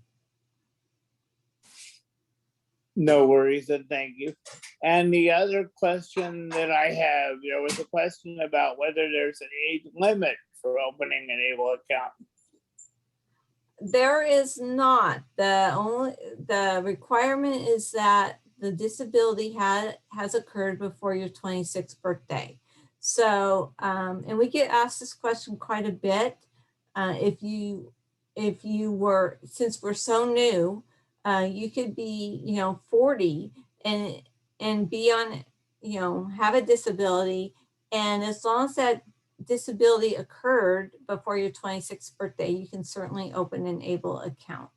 No worries, and thank you. And the other question that I have, there was a question about whether there's an age limit for opening an ABLE account. There is not. The requirement is that the disability has occurred before your 26th birthday. So, and we get asked this question quite a bit. If you were, since we're so new, you could be, 40 and be on, have a disability. And as long as that disability occurred before your 26th birthday, you can certainly open an ABLE account.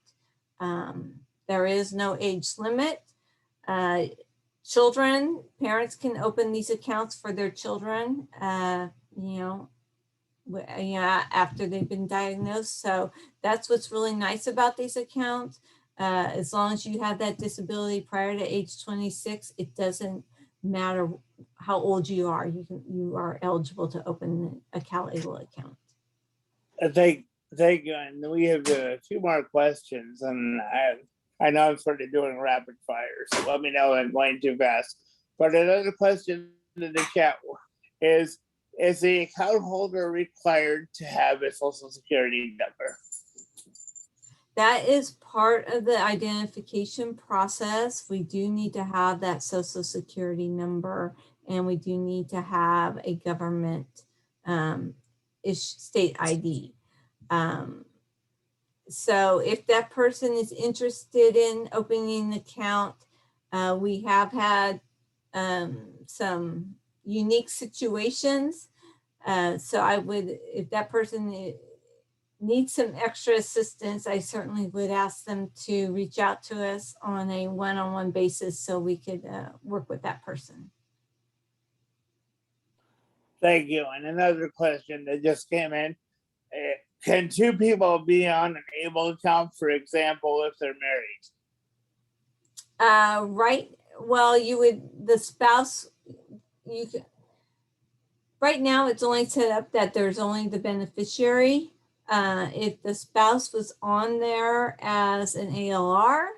There is no age limit. Children, parents can open these accounts for their children, after they've been diagnosed. So that's what's really nice about these accounts. As long as you have that disability prior to age 26, it doesn't matter how old you are. You are eligible to open a CalABLE account. Thank you. And we have a few more questions, and I know I'm sort of doing rapid fire, so let me know if I'm going too fast. But another question in the chat is the account holder required to have a social security number? That is part of the identification process. We do need to have that social security number, and we do need to have a government state ID. So if that person is interested in opening an account, we have had some unique situations. So I would, if that person needs some extra assistance, I certainly would ask them to reach out to us on a one-on-one basis so we could work with that person. Thank you. And another question that just came in. Can two people be on an ABLE account, for example, if they're married? Right. Well, the spouse, right now it's only set up that there's only the beneficiary. If the spouse was on there as an ALR,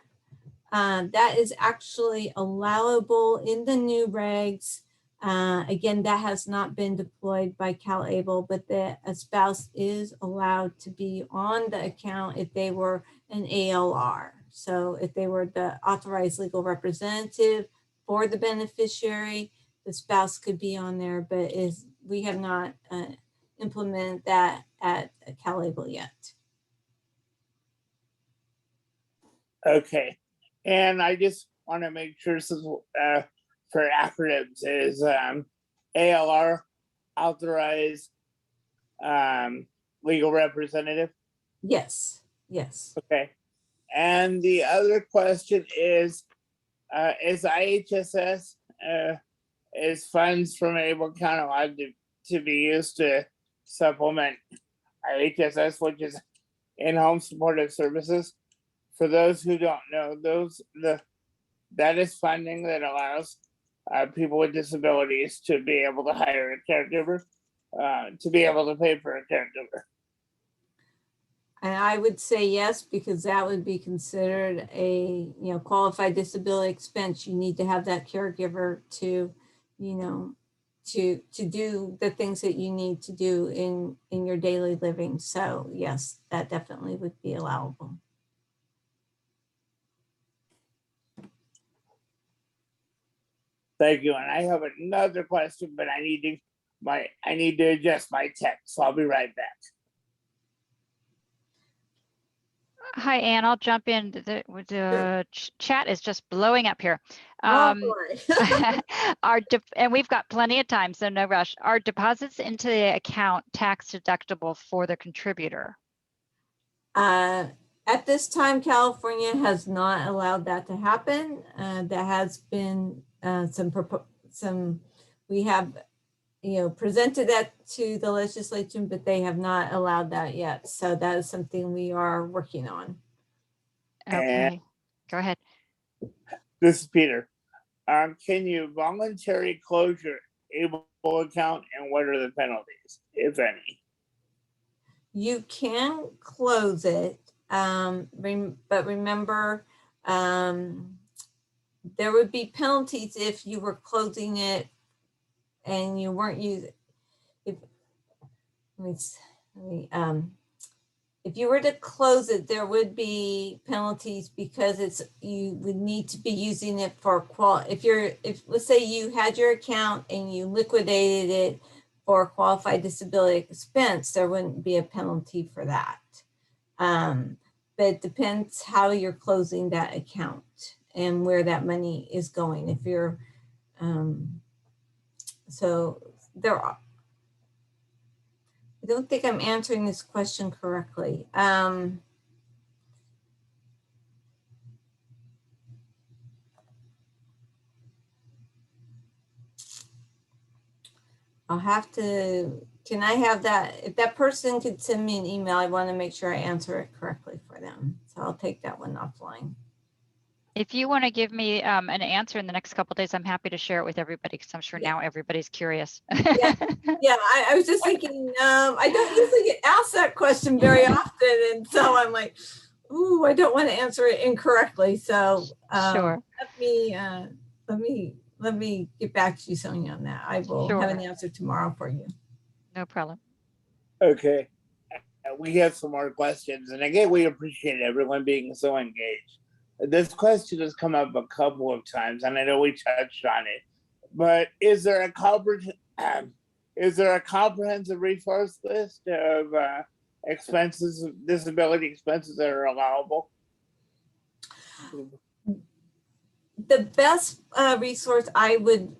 that is actually allowable in the new regs. Again, that has not been deployed by CalABLE, but a spouse is allowed to be on the account if they were an ALR. So if they were the authorized legal representative for the beneficiary, the spouse could be on there, but we have not implemented that at CalABLE yet. Okay. And I just want to make sure this is for acronyms is ALR, authorized legal representative? Yes, yes. Okay. And the other question is IHSS, is funds from ABLE account allowed to be used to supplement IHSS, which is in-home supportive services? For those who don't know, that is funding that allows people with disabilities to be able to hire a caregiver, to be able to pay for a caregiver. And I would say yes, because that would be considered a qualified disability expense. You need to have that caregiver to, to do the things that you need to do in your daily living. So yes, that definitely would be allowable. Thank you. And I have another question, but I need to adjust my text. So I'll be right back. Hi, Anne. I'll jump in. The chat is just blowing up here. Oh, boy. And we've got plenty of time, so no rush. Are deposits into the account tax deductible for the contributor? At this time, California has not allowed that to happen. There has been we have, presented that to the legislature, but they have not allowed that yet. So that is something we are working on. Okay, go ahead. This is Peter. Can you voluntary close your ABLE account, and what are the penalties, if any? You can close it, but remember, there would be penalties if you were closing it and you weren't using. If you were to close it, there would be penalties because you would need to be using it for if let's say you had your account and you liquidated it for qualified disability expense, there wouldn't be a penalty for that. But it depends how you're closing that account and where that money is going. If you're, so there are, I don't think I'm answering this question correctly. I'll have to, can I have that? If that person could send me an email, I want to make sure I answer it correctly for them. So I'll take that one offline. If you want to give me an answer in the next couple of days, I'm happy to share it with everybody because I'm sure now everybody's curious. Yeah, I was just thinking, I don't usually get asked that question very often. And so I'm like, ooh, I don't want to answer it incorrectly. So Sure. let me get back to you, Sonia, on that. I will have an answer tomorrow for you. No problem. Okay. We have some more questions. And again, we appreciate everyone being so engaged. This question has come up a couple of times, and I know we touched on it, but is there a comprehensive resource list of expenses, disability expenses that are allowable? The best resource I would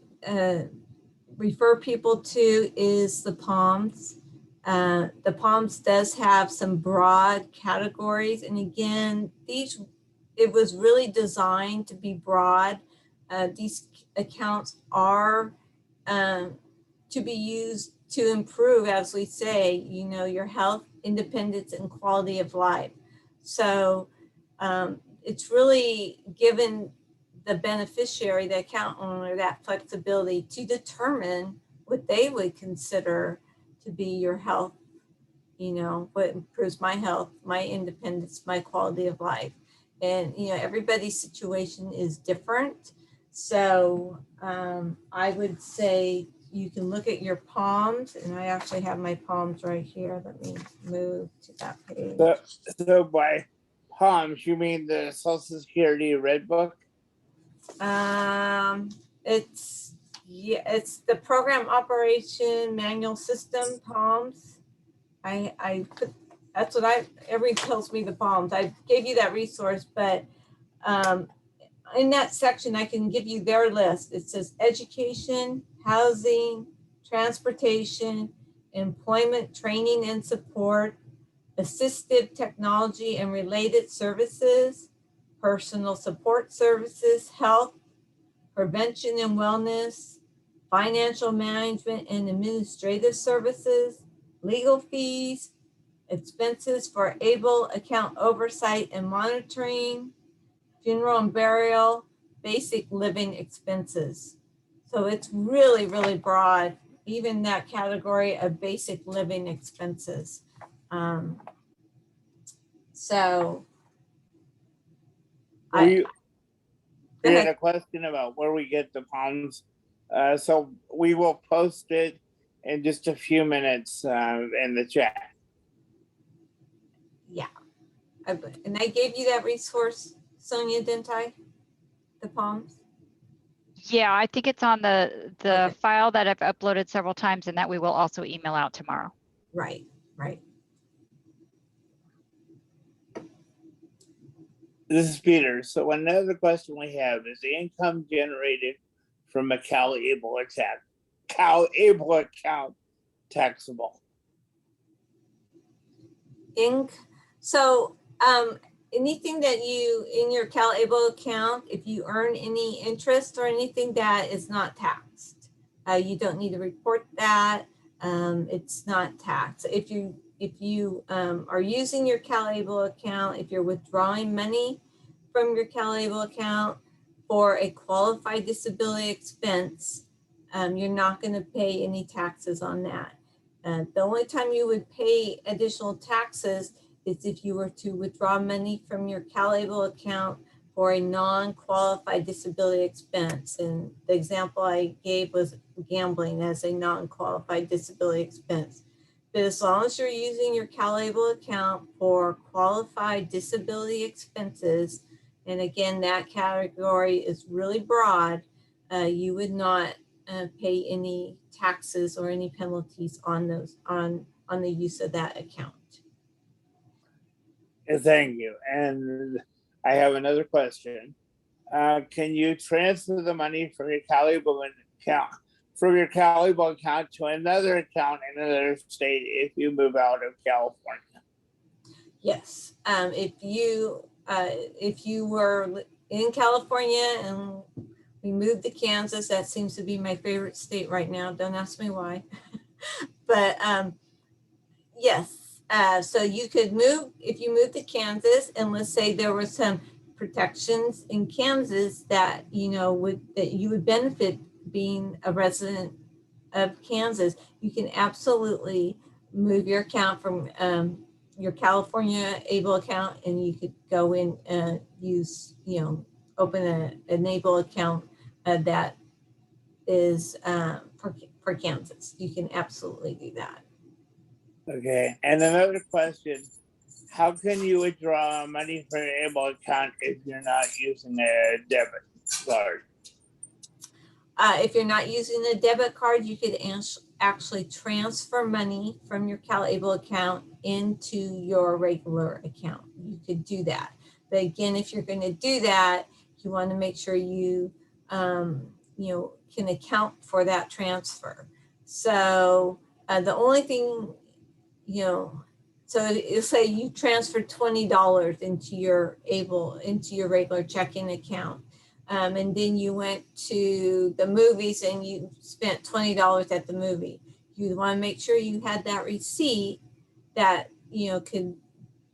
refer people to is the PALMS. The PALMS does have some broad categories, and again, it was really designed to be broad. These accounts are to be used to improve, as we say, your health, independence, and quality of life. So it's really given the beneficiary, the account owner, that flexibility to determine what they would consider to be your health, what improves my health, my independence, my quality of life. And, everybody's situation is different. So I would say you can look at your PALMS, and I actually have my PALMS right here. Let me move to that page. So by PALMS, you mean the Social Security Red Book? It's the Program Operation Manual System, PALMS. I put, that's what everybody tells me, the PALMS. I gave you that resource, but in that section, I can give you their list. It says education, housing, transportation, employment, training and support, assistive technology and related services, personal support services, health, prevention and wellness, financial management and administrative services, legal fees, expenses for ABLE account oversight and monitoring, funeral and burial, basic living expenses. So it's really, really broad, even that category of basic living expenses. We had a question about where we get the PALMS. So we will post it in just a few minutes in the chat. Yeah. And I gave you that resource, Sonia, didn't I? The PALMS? Yeah, I think it's on the Okay. file that I've uploaded several times, and that we will also email out tomorrow. Right. This is Peter. So another question we have is the income generated from a CalABLE account taxable? So anything that you, in your CalABLE account, if you earn any interest or anything that is not taxed, you don't need to report that. It's not taxed. If you are using your CalABLE account, if you're withdrawing money from your CalABLE account for a qualified disability expense, you're not going to pay any taxes on that. The only time you would pay additional taxes is if you were to withdraw money from your CalABLE account for a non-qualified disability expense. And the example I gave was gambling as a non-qualified disability expense. But as long as you're using your CalABLE account for qualified disability expenses, and again, that category is really broad, you would not pay any taxes or any penalties on those on the use of that account. Thank you. And I have another question. Can you transfer the money from your CalABLE account to another account in another state if you move out of California? Yes. If you were in California and we moved to Kansas, that seems to be my favorite state right now. Don't ask me why. But yes. So you could move, if you moved to Kansas, and let's say there were some protections in Kansas that, that you would benefit being a resident of Kansas, you can absolutely move your account from your California ABLE account, and you could go in and use, open an ABLE account that is for Kansas. You can absolutely do that. Okay. And another question, how can you withdraw money from your ABLE account if you're not using a debit card? If you're not using a debit card, you could actually transfer money from your CalABLE account into your regular account. You could do that. But again, if you're going to do that, you want to make sure you, can account for that transfer. So the only thing, so it'll say you transferred $20 into your regular checking account. And then you went to the movies and you spent $20 at the movie. You want to make sure you had that receipt that, could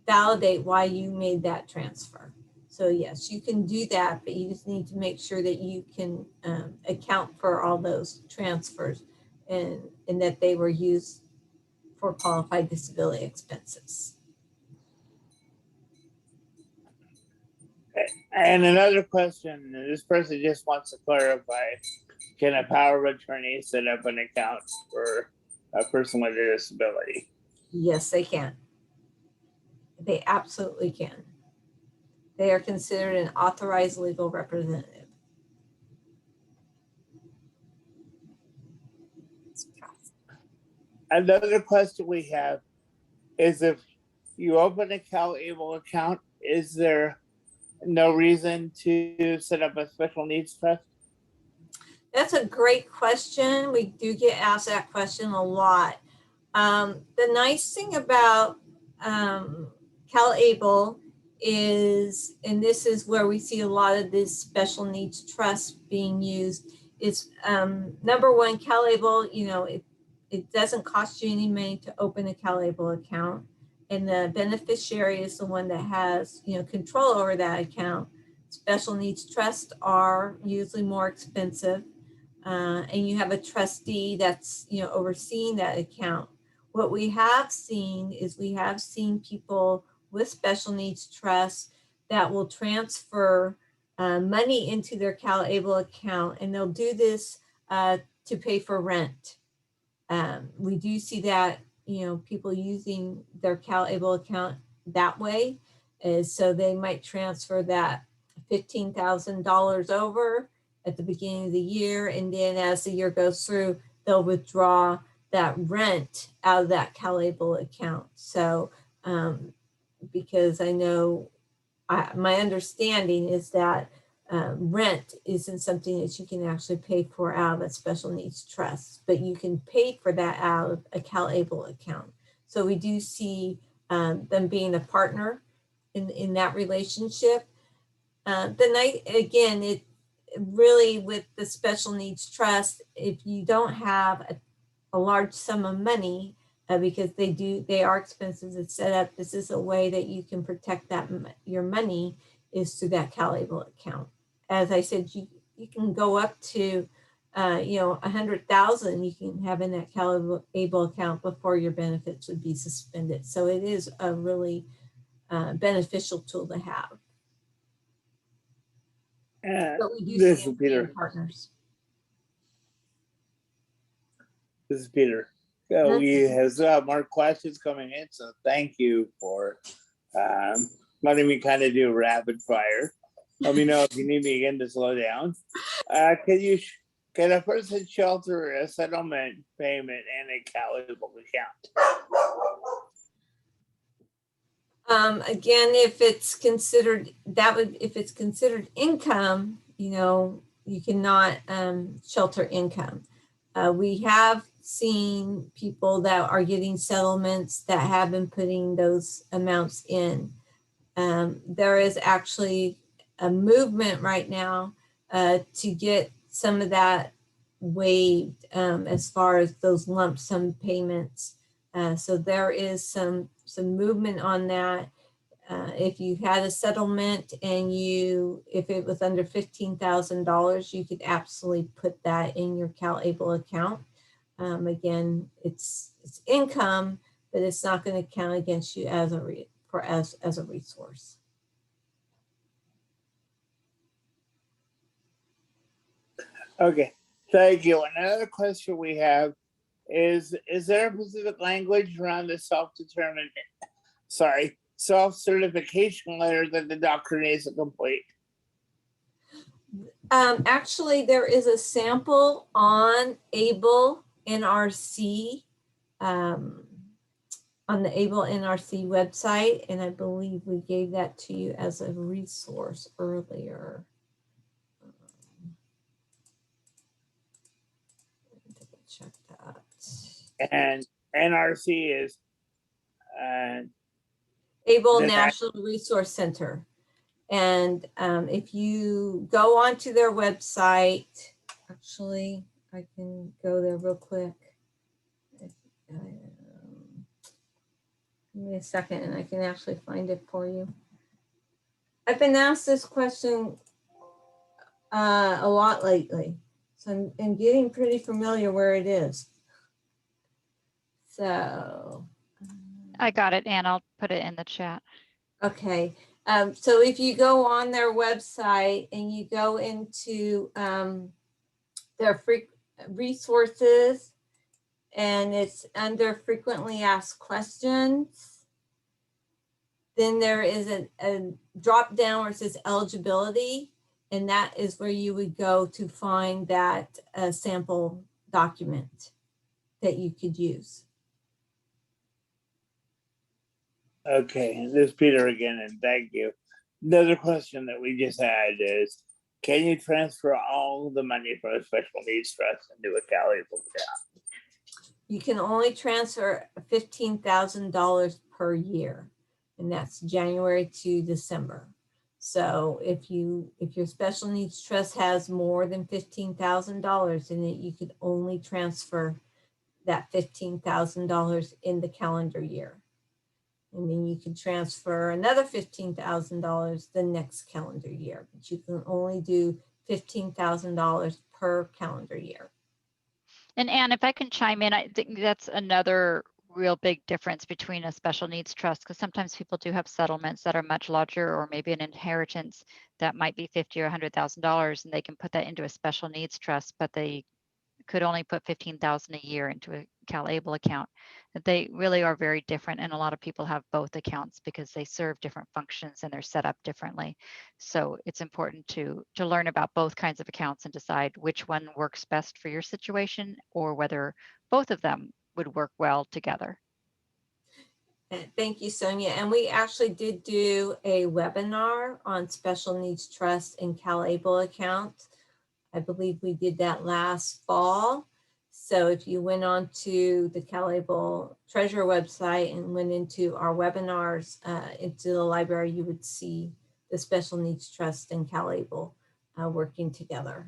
validate why you made that transfer. So yes, you can do that, but you just need to make sure that you can account for all those transfers and that they were used for qualified disability expenses. And another question, this person just wants to clarify, can a power of attorney set up an account for a person with a disability? Yes, they can. They absolutely can. They are considered an authorized legal representative. Another question we have is, if you open a CalABLE account, is there no reason to set up a special needs trust? That's a great question. We do get asked that question a lot. The nice thing about CalABLE is, and this is where we see a lot of this special needs trust being used, is number one, CalABLE, it doesn't cost you any money to open a CalABLE account. And the beneficiary is the one that has, control over that account. Special needs trusts are usually more expensive, and you have a trustee that's, overseeing that account. What we have seen is we have seen people with special needs trusts that will transfer money into their CalABLE account, and they'll do this to pay for rent. We do see that, people using their CalABLE account that way. So they might transfer that $15,000 over at the beginning of the year. And then as the year goes through, they'll withdraw that rent out of that CalABLE account. So because I know my understanding is that rent isn't something that you can actually pay for out of a special needs trust, but you can pay for that out of a CalABLE account. So we do see them being a partner in that relationship. Again, it really, with the special needs trust, if you don't have a large sum of money, because they are expensive to set up, this is a way that you can protect that your money is through that CalABLE account. As I said, you can go up to 100,000 you can have in that CalABLE account before your benefits would be suspended. So it is a really beneficial tool to have. But we do This see is Peter. partners. This is Peter. So we have more questions coming in, so thank you for letting me kind of do rapid fire. Let me know if you need me again to slow down. Can a person shelter a settlement payment in a CalABLE account? Again, if it's considered if it's considered income, you cannot shelter income. We have seen people that are getting settlements that have been putting those amounts in. There is actually a movement right now to get some of that waived as far as those lump sum payments. So there is some movement on that. If you had a settlement and if it was under $15,000, you could absolutely put that in your CalABLE account. Again, it's income, but it's not going to count against you as a resource. Okay, thank you. Another question we have is there a specific language around the self-certification letter that the doctor needs to complete? Actually, there is a sample on ABLE NRC, on the ABLE NRC website, and I believe we gave that to you as a resource earlier. Check that. And NRC is ABLE National Resource Center. And if you go onto their website, actually, I can go there real quick. Give me a second and I can actually find it for you. I've been asked this question a lot lately. So I'm getting pretty familiar where it is. So. I got it, Anne. I'll put it in the chat. Okay. So if you go on their website and you go into their free resources and it's under frequently asked questions, then there is a drop down where it says eligibility, and that is where you would go to find that sample document that you could use. Okay, this is Peter again, and thank you. Another question that we just had is, can you transfer all the money for a special needs trust into a CalABLE account? You can only transfer $15,000 per year, and that's January to December. So if your special needs trust has more than $15,000 in it, you could only transfer that $15,000 in the calendar year. And then you can transfer another $15,000 the next calendar year, but you can only do $15,000 per calendar year. And Anne, if I can chime in, I think that's another real big difference between a special needs trust, because sometimes people do have settlements that are much larger, or maybe an inheritance that might be $50,000 or $100,000, and they can put that into a special needs trust, but they could only put $15,000 a year into a CalABLE account. They really are very different, and a lot of people have both accounts because they serve different functions and they're set up differently. So it's important to learn about both kinds of accounts and decide which one works best for your situation, or whether both of them would work well together. Thank you, Sonia. And we actually did do a webinar on special needs trust and CalABLE account. I believe we did that last fall. So if you went on to the CalABLE Treasurer website and went into our webinars into the library, you would see the special needs trust and CalABLE working together.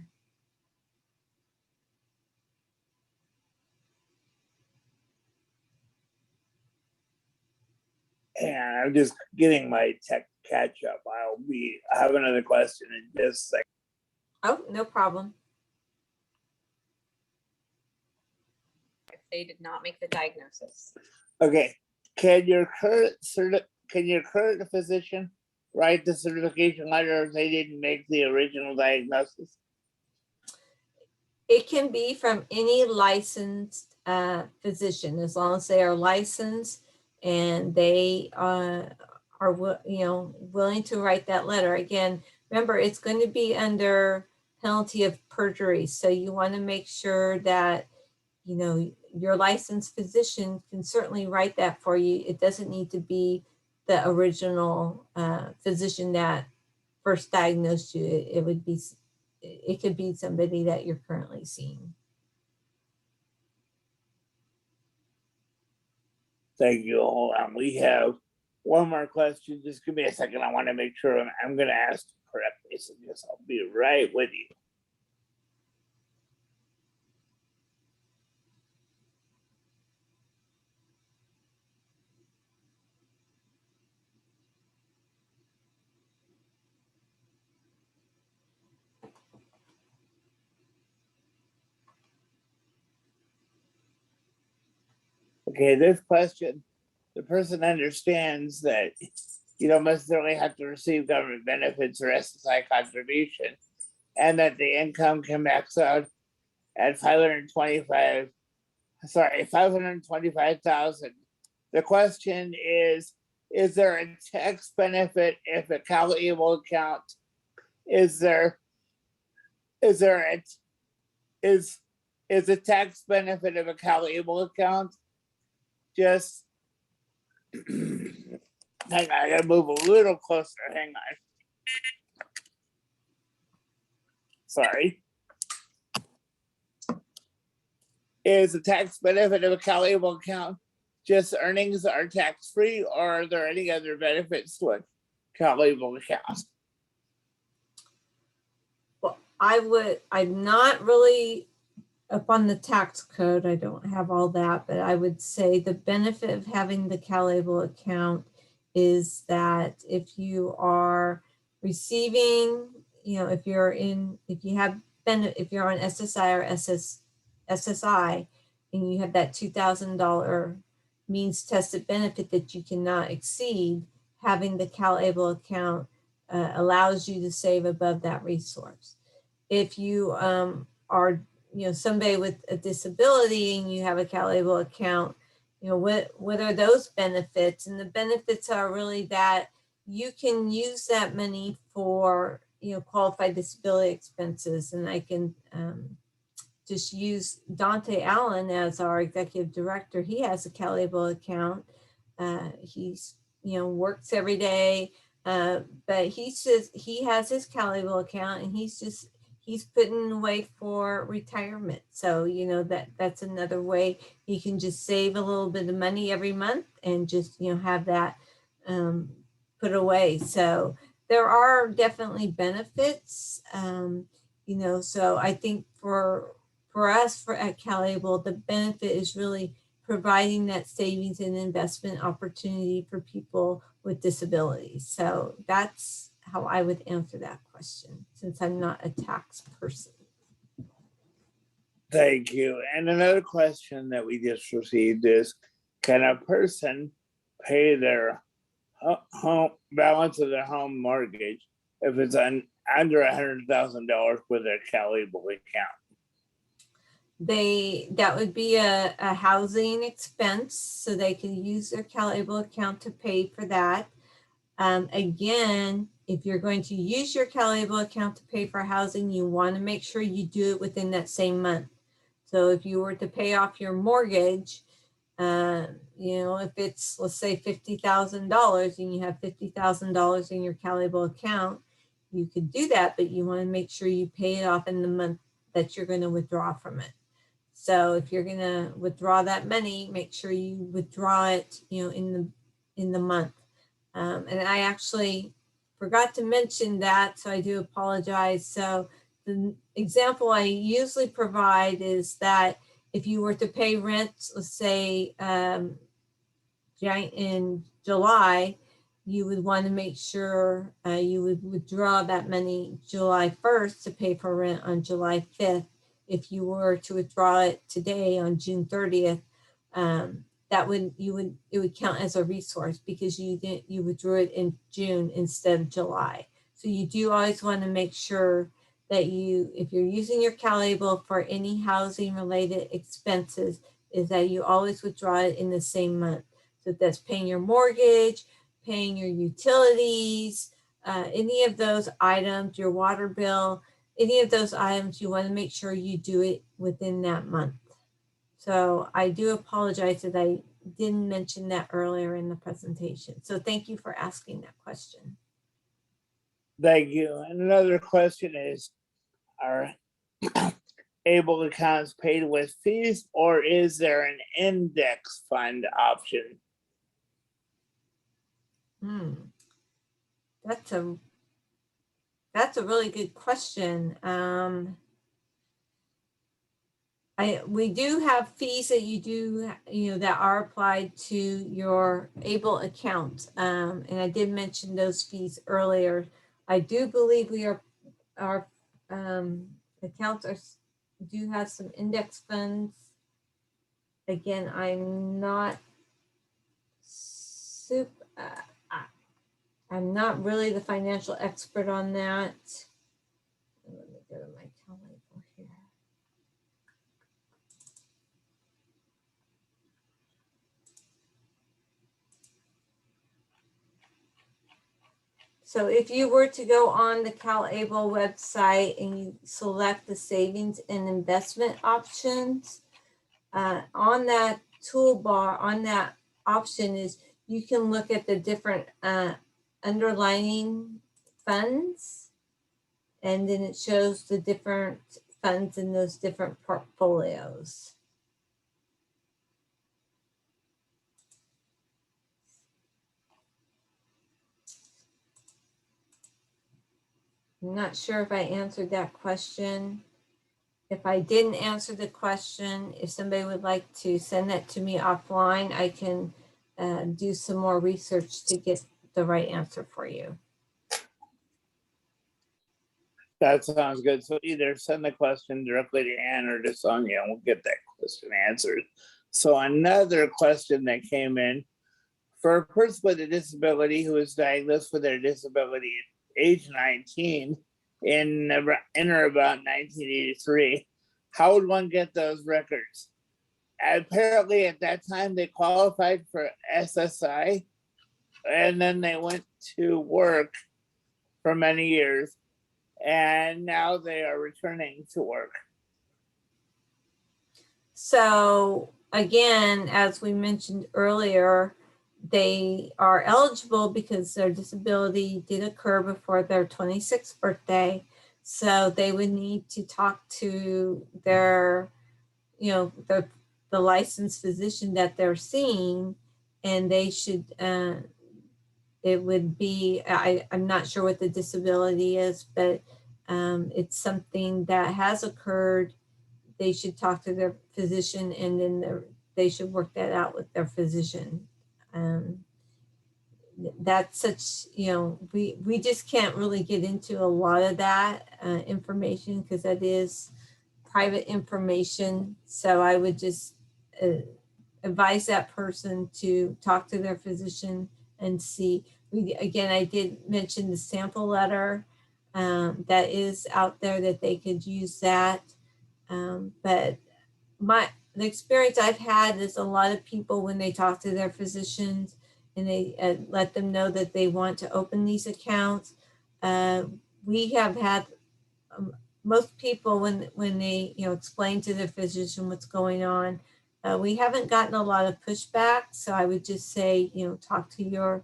And I'm just getting my tech catch up. I have another question in just a second. Oh, no problem. If they did not make the diagnosis. Okay, can your current physician write the certification letter if they didn't make the original diagnosis? It can be from any licensed physician, as long as they are licensed and they are willing to write that letter. Again, remember, it's going to be under penalty of perjury. So you want to make sure that, your licensed physician can certainly write that for you. It doesn't need to be the original physician that first diagnosed you. It could be somebody that you're currently seeing. Thank you. Hold on. We have one more question. Just give me a second. I want to make sure I'm going to ask correctly. So yes, I'll be right with you. Okay, this question, the person understands that you don't necessarily have to receive government benefits or SSI contribution, and that the income can max out at 525,000. The question is there a tax benefit if a CalABLE account? Is a tax benefit of a CalABLE account? Just hang on, I gotta move a little closer. Hang on. Sorry. Is the tax benefit of a CalABLE account just earnings are tax-free, or are there any other benefits to a CalABLE account? Well, I'm not really up on the tax code. I don't have all that, but I would say the benefit of having the CalABLE account is that if you are receiving, if you're on SSI or SSI, and you have that $2,000 means tested benefit that you cannot exceed, having the CalABLE account allows you to save above that resource. If you are somebody with a disability and you have a CalABLE account, what are those benefits? And the benefits are really that you can use that money for, qualified disability expenses. And I can just use Dante Allen as our executive director. He has a CalABLE account. He's, works every day, but he says he has his CalABLE account and he's putting away for retirement. So, that's another way he can just save a little bit of money every month and just, have that put away. So there are definitely benefits, so I think for us at CalABLE, the benefit is really providing that savings and investment opportunity for people with disabilities. So that's how I would answer that question, since I'm not a tax person. Thank you. And another question that we just received is, can a person pay their home balance of their home mortgage if it's under $100,000 with their CalABLE account? That would be a housing expense, so they can use their CalABLE account to pay for that. Again, if you're going to use your CalABLE account to pay for housing, you want to make sure you do it within that same month. So if you were to pay off your mortgage You know, if it's, let's say $50,000 and you have $50,000 in your CalABLE account, you could do that, but you want to make sure you pay it off in the month that you're going to withdraw from it. So if you're going to withdraw that money, make sure you withdraw it, you know, in the month. And I actually forgot to mention that, so I do apologize. So the example I usually provide is that if you were to pay rent, let's say in July, you would want to make sure you would withdraw that money July 1st to pay for rent on July 5th. If you were to withdraw it today on June 30th, it would count as a resource because you withdrew it in June instead of July. So you do always want to make sure that if you're using your CalABLE for any housing related expenses, is that you always withdraw it in the same month. So that's paying your mortgage, paying your utilities, any of those items, your water bill, any of those items, you want to make sure you do it within that month. So I do apologize that I didn't mention that earlier in the presentation. So thank you for asking that question. Thank you. And another question is, are ABLE accounts paid with fees, or is there an index fund option? That's a really good question. We do have fees that that are applied to your ABLE account. And I did mention those fees earlier. I do believe our accounts do have some index funds. Again, I'm not I'm not really the financial expert on that. Let me go to my CalABLE here. So if you were to go on the CalABLE website and you select the savings and investment options, on that toolbar, on that option is you can look at the different underlying funds, and then it shows the different funds in those different portfolios. I'm not sure if I answered that question. If I didn't answer the question, if somebody would like to send that to me offline, I can do some more research to get the right answer for you. That sounds good. So either send the question directly to Anne or to Sonia, and we'll get that question answered. So another question that came in, for a person with a disability who is diagnosed with their disability at age 19 in or about 1983, how would one get those records? Apparently at that time they qualified for SSI, and then they went to work for many years, and now they are returning to work. So again, as we mentioned earlier, they are eligible because their disability did occur before their 26th birthday. So they would need to talk to their, the licensed physician that they're seeing, and they should, it would be, I'm not sure what the disability is, but it's something that has occurred. They should talk to their physician, and then they should work that out with their physician. That's such, we just can't really get into a lot of that information because that is private information. So I would just advise that person to talk to their physician and see. Again, I did mention the sample letter that is out there that they could use that. But the experience I've had is a lot of people, when they talk to their physicians and they let them know that they want to open these accounts, we have had most people when they explain to their physician what's going on, We haven't gotten a lot of pushback, so I would just say, talk to your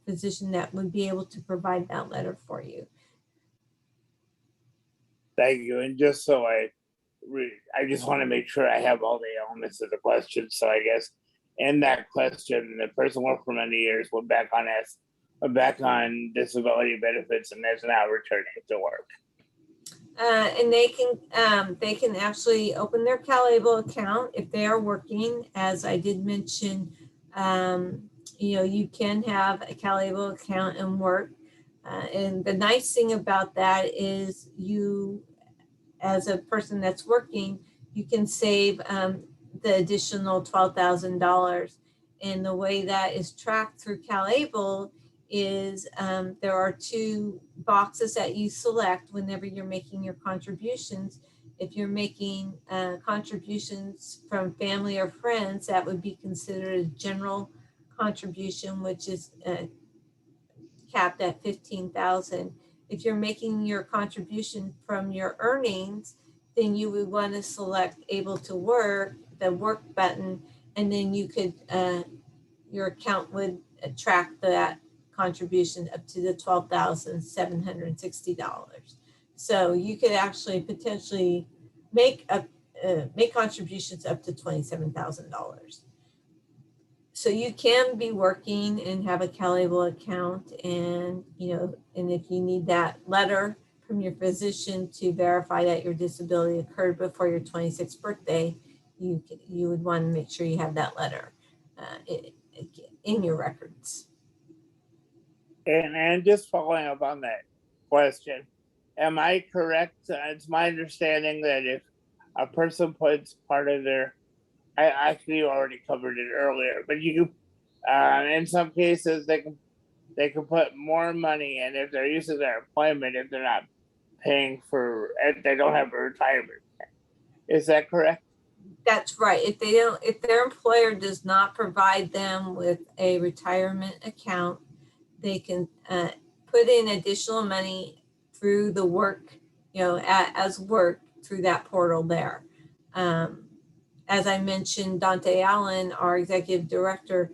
physician that would be able to provide that letter for you. Thank you. And just so I just want to make sure I have all the elements of the question. So I guess in that question, the person worked for many years, went back on disability benefits, and is now returning to work. And they can actually open their CalABLE account if they are working. As I did mention, you can have a CalABLE account and work. And the nice thing about that is you, as a person that's working, you can save the additional $12,000. And the way that is tracked through CalABLE is there are 2 boxes that you select whenever you're making your contributions. If you're making contributions from family or friends, that would be considered a general contribution, which is capped at $15,000. If you're making your contribution from your earnings, then you would want to select able to work, the work button, and then you could, your account would track that contribution up to the $12,760. So you could actually potentially make contributions up to $27,000. So you can be working and have a CalABLE account, and and if you need that letter from your physician to verify that your disability occurred before your 26th birthday, you would want to make sure you have that letter in your records. And just following up on that question, am I correct? It's my understanding that if a person puts part of their, I actually already covered it earlier, but you in some cases they can put more money in if they're using their employment, if they're not paying for, if they don't have a retirement. Is that correct? That's right. If their employer does not provide them with a retirement account, they can put in additional money through the work, as work through that portal there. As I mentioned, Dante Allen, our executive director,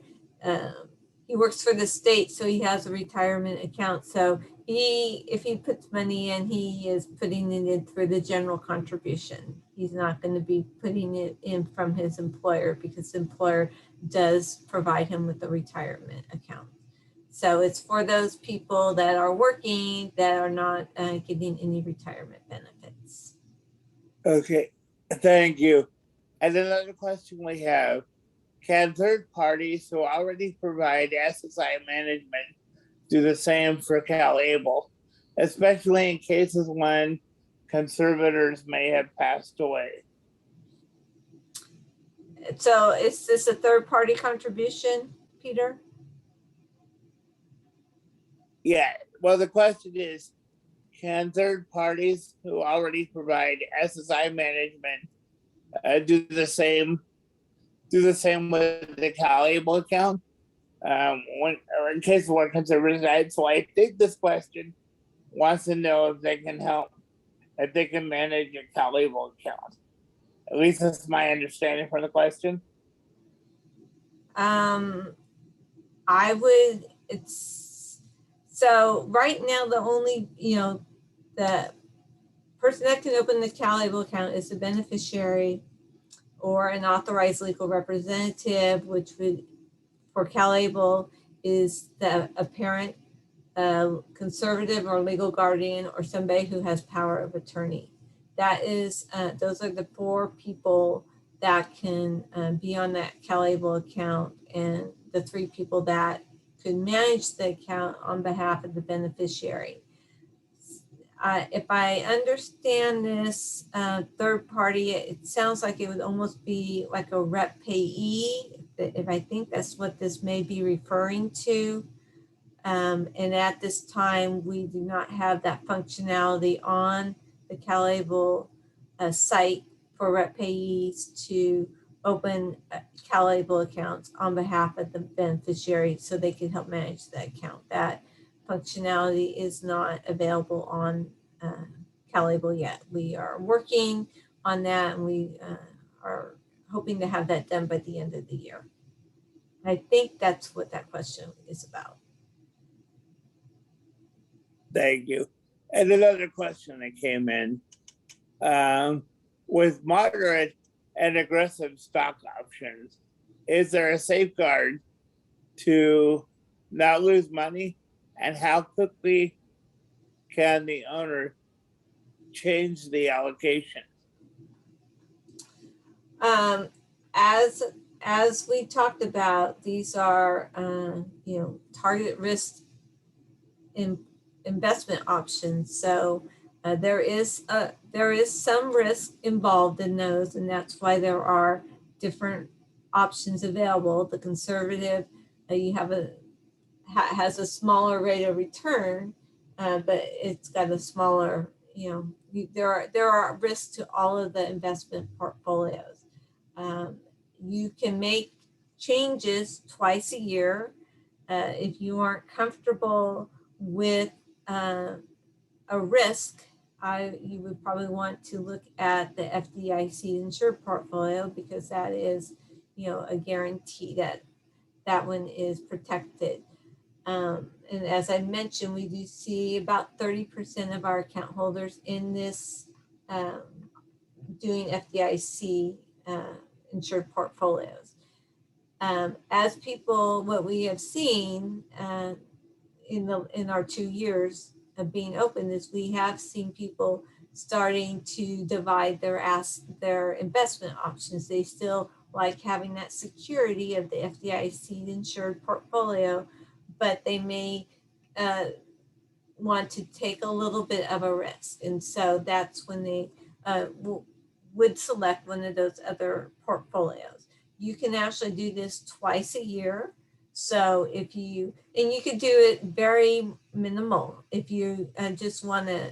he works for the state, so he has a retirement account. So if he puts money in, he is putting it in through the general contribution. He's not going to be putting it in from his employer, because the employer does provide him with a retirement account. So it's for those people that are working that are not getting any retirement benefits. Okay, thank you. And another question we have, can third parties who already provide SSI management do the same for CalABLE, especially in cases when conservators may have passed away? So is this a third party contribution, Peter? Yeah, well, the question is, can third parties who already provide SSI management do the same with the CalABLE account? In case of where conservators died. So I think this question wants to know if they can help, if they can manage a CalABLE account. At least that's my understanding from the question. So right now, the only, the person that can open the CalABLE account is the beneficiary or an authorized legal representative, which would, for CalABLE, is a parent, conservative or legal guardian, or somebody who has power of attorney. That is, those are the 4 people that can be on that CalABLE account, and the 3 people that could manage the account on behalf of the beneficiary. If I understand this third party, it sounds like it would almost be like a rep payee, if I think that's what this may be referring to. And at this time, we do not have that functionality on the CalABLE site for rep payees to open CalABLE accounts on behalf of the beneficiary so they can help manage the account. That functionality is not available on CalABLE yet. We are working on that, and we are hoping to have that done by the end of the year. I think that's what that question is about. Thank you. And another question that came in, with moderate and aggressive stock options, is there a safeguard to not lose money? And how quickly can the owner change the allocation? As we talked about, these are target risk investment options. So there is some risk involved in those, and that's why there are different options available. The conservative, has a smaller rate of return, but it's got a smaller, there are risks to all of the investment portfolios. You can make changes twice a year. If you aren't comfortable with a risk, you would probably want to look at the FDIC insured portfolio, because that is, a guarantee that one is protected. And as I mentioned, we do see about 30% of our account holders in this doing FDIC insured portfolios. As people, what we have seen in our 2 years of being open is we have seen people starting to divide their investment options. They still like having that security of the FDIC insured portfolio, but they may want to take a little bit of a risk. And so that's when they would select one of those other portfolios. You can actually do this twice a year. So if you could do it very minimal. If you just want to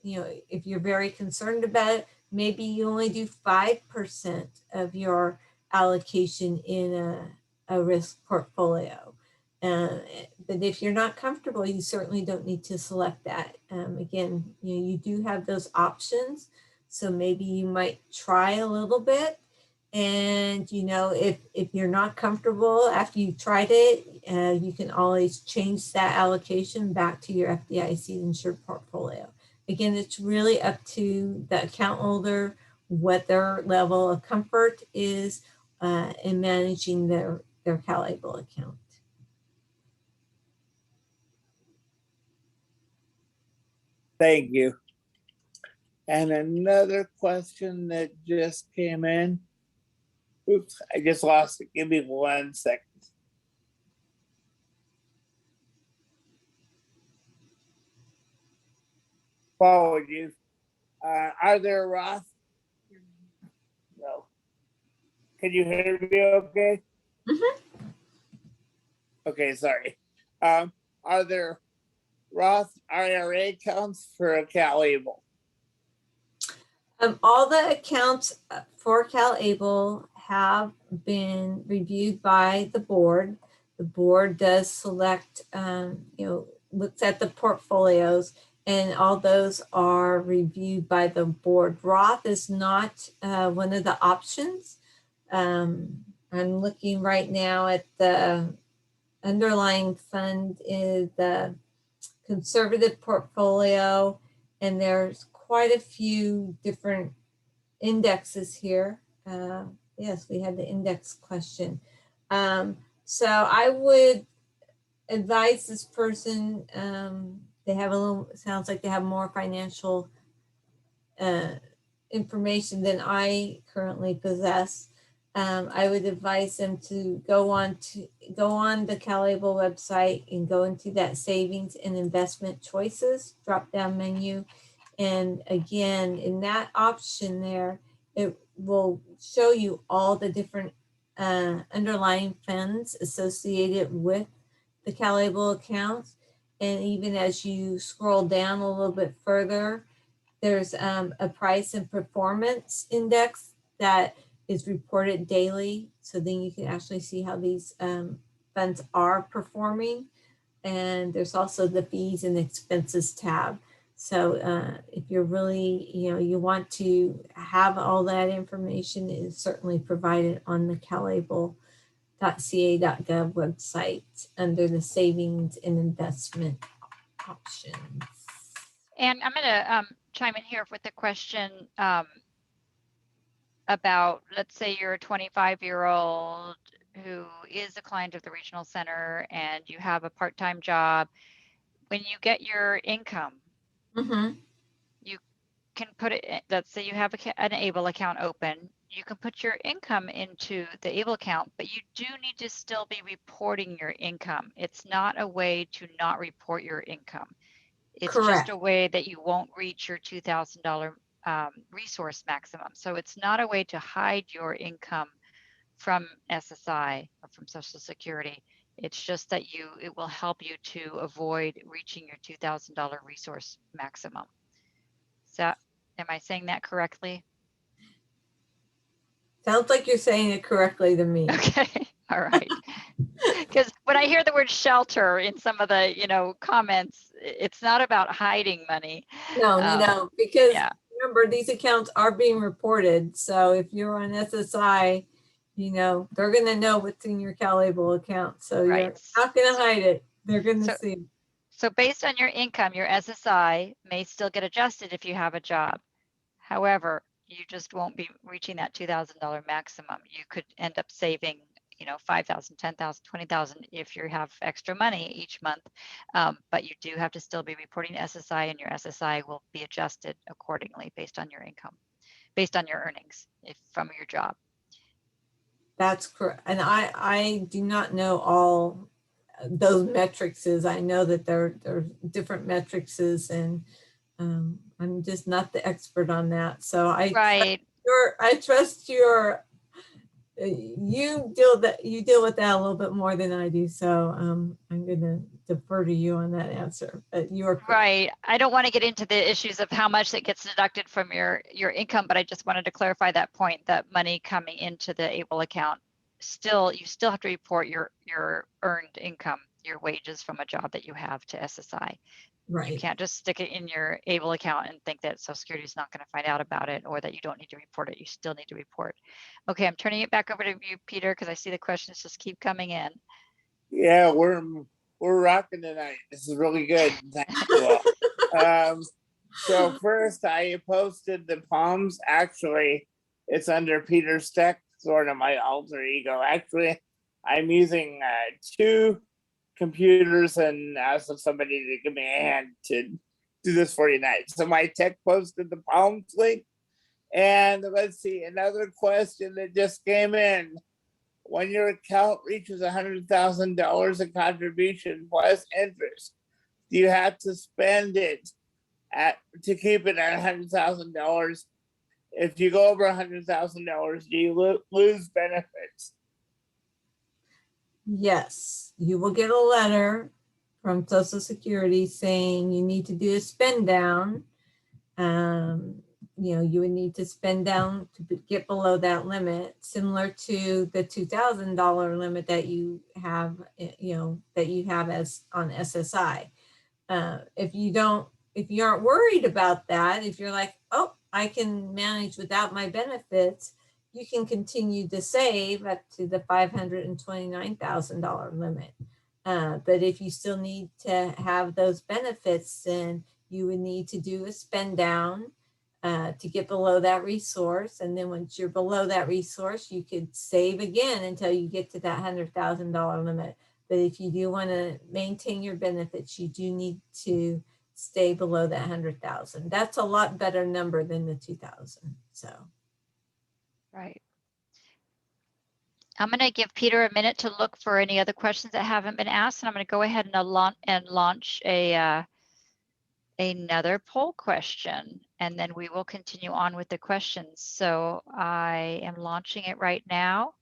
if you're very concerned about it, maybe you only do 5% of your allocation in a risk portfolio. But if you're not comfortable, you certainly don't need to select that. Again, you do have those options. So maybe you might try a little bit. And, if you're not comfortable after you've tried it, you can always change that allocation back to your FDIC insured portfolio. Again, it's really up to the account holder, what their level of comfort is in managing their CalABLE account. Thank you. And another question that just came in. Oops, I just lost it. Give me 1 second. Apologies. Are there Roth? No. Can you hear me okay? Mm-hmm. Okay, sorry. Are there Roth IRA accounts for a CalABLE? All the accounts for CalABLE have been reviewed by the board. The board does select, looks at the portfolios, and all those are reviewed by the board. Roth is not one of the options. I'm looking right now at the underlying fund is the conservative portfolio, and there's quite a few different indexes here. Yes, we had the index question. So I would advise this person, they have sounds like they have more financial information than I currently possess. I would advise them to go on the CalABLE website and go into that savings and investment choices drop-down menu. And again, in that option there, it will show you all the different underlying funds associated with the CalABLE accounts. And even as you scroll down a little bit further, there's a price and performance index that is reported daily. So then you can actually see how these funds are performing. And there's also the fees and expenses tab. So if you're really, you want to have all that information, it is certainly provided on the calable.ca.gov website under the savings and investment options. And I'm going to chime in here with a question about, let's say you're a 25-year-old who is a client of the regional center and you have a part-time job. When you get your income, you can put it, let's say you have an ABLE account open, you can put your income into the ABLE account, but you do need to still be reporting your income. It's not a way to not report your income. It's Correct. just a way that you won't reach your $2,000 resource maximum. So it's not a way to hide your income from SSI or from Social Security. It's just that it will help you to avoid reaching your $2,000 resource maximum. So am I saying that correctly? Sounds like you're saying it correctly to me. Okay, all right. Because when I hear the word shelter in some of the, comments, it's not about hiding money. No, because yeah. remember, these accounts are being reported. So if you're on SSI, they're going to know what's in your CalABLE account. So Right. you're not going to hide it. They're going to see. So based on your income, your SSI may still get adjusted if you have a job. However, you just won't be reaching that $2,000 maximum. You could end up saving, $5,000, $10,000, $20,000 if you have extra money each month. But you do have to still be reporting to SSI, and your SSI will be adjusted accordingly based on your income, based on your earnings from your job. That's correct. And I do not know all those metrics. I know that there are different metrics, and I'm just not the expert on that. So I trust your you deal with that a little bit more than I do. So I'm going to defer to you on that answer. But you are correct. Right. I don't want to get into the issues of how much that gets deducted from your income, but I just wanted to clarify that point, that money coming into the ABLE account, you still have to report your earned income, your wages from a job that you have to SSI. Right. You can't just stick it in your ABLE account and think that Social Security is not going to find out about it, or that you don't need to report it. You still need to report. Okay, I'm turning it back over to you, Peter, because I see the questions just keep coming in. Yeah, we're rocking tonight. This is really good. Thank you all. So first, I posted the Palms. Actually, it's under Peter Steck, sort of my alter ego. Actually, I'm using 2 computers and asked somebody to give me a hand to do this for you tonight. So my tech posted the Palms link. And let's see, another question that just came in. When your account reaches $100,000 in contribution plus interest, do you have to spend it to keep it at $100,000? If you go over $100,000, do you lose benefits? Yes, you will get a letter from Social Security saying you need to do a spend down. You would need to spend down to get below that limit, similar to the $2,000 limit that you have, as on SSI. If you aren't worried about that, if you're like, oh, I can manage without my benefits, you can continue to save up to the $529,000 limit. But if you still need to have those benefits, then you would need to do a spend down to get below that resource. And then once you're below that resource, you could save again until you get to that $100,000 limit. But if you do want to maintain your benefits, you do need to stay below that 100,000. That's a lot better number than the 2,000. So. Right. I'm going to give Peter a minute to look for any other questions that haven't been asked, and I'm going to go ahead and launch another poll question, and then we will continue on with the questions. So I am launching it right now,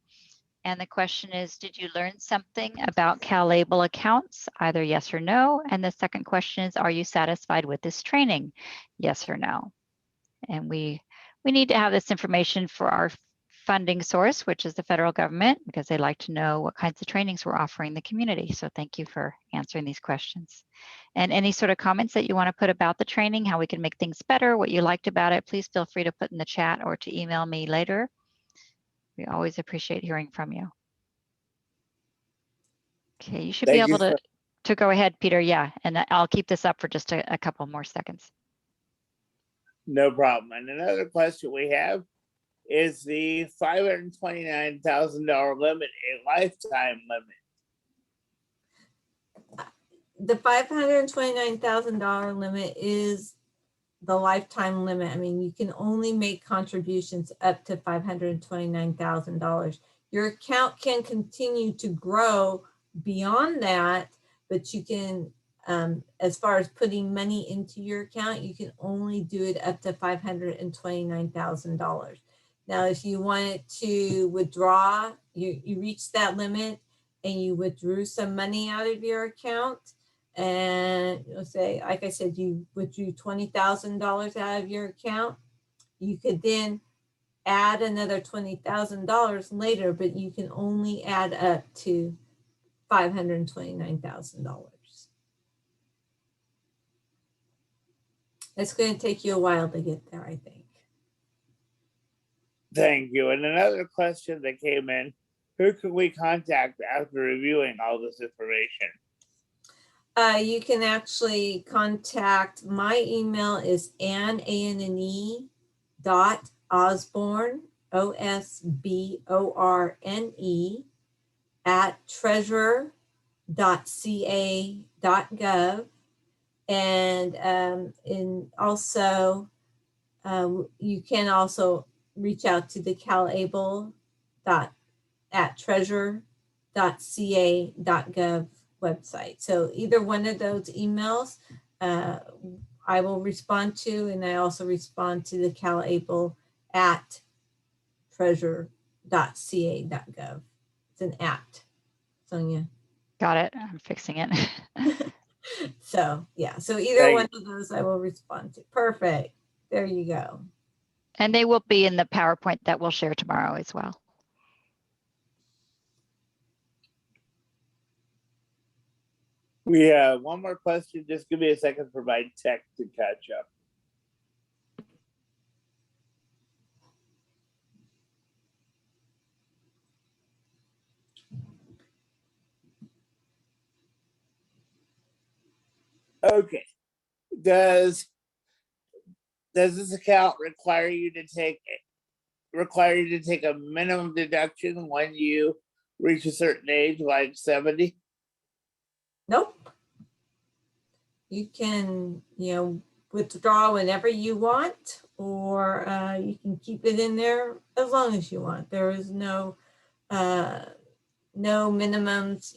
and the question is, did you learn something about CalABLE accounts? Either yes or no. And the second question is, are you satisfied with this training? Yes or no. And we need to have this information for our funding source, which is the federal government, because they like to know what kinds of trainings we're offering the community. So thank you for answering these questions. And any sort of comments that you want to put about the training, how we can make things better, what you liked about it, please feel free to put in the chat or to email me later. We always appreciate hearing from you. Okay, you should be able to go ahead, Peter. Yeah, and I'll keep this up for just a couple more seconds. No problem. And another question we have is the $529,000 limit a lifetime limit? The $529,000 limit is the lifetime limit. I mean, you can only make contributions up to $529,000. Your account can continue to grow beyond that, but you can, as far as putting money into your account, you can only do it up to $529,000. Now, if you wanted to withdraw, you reach that limit and you withdrew some money out of your account, and let's say, like I said, you withdrew $20,000 out of your account, you could then add another $20,000 later, but you can only add up to $529,000. It's going to take you a while to get there, I think. Thank you. And another question that came in, who can we contact after reviewing all this information? You can actually contact, my email is Anne, A-N-N-E, .Osborne, O-S-B-O-R-N-E, @treasurer.ca.gov. And also, you can also reach out to the CalABLE @treasurer.ca.gov website. So either one of those emails I will respond to, and I also respond to the CalABLE @treasurer.ca.gov. It's an @ Sonia. Got it. I'm fixing it. So yeah, so either one of those I will respond to. Perfect. There you go. And they will be in the PowerPoint that we'll share tomorrow as well. We have one more question. Just give me a second for my tech to catch up. Okay. Does this account require you to take a minimum deduction when you reach a certain age, like 70? Nope. You can, withdraw whenever you want, or you can keep it in there as long as you want. There is no minimums,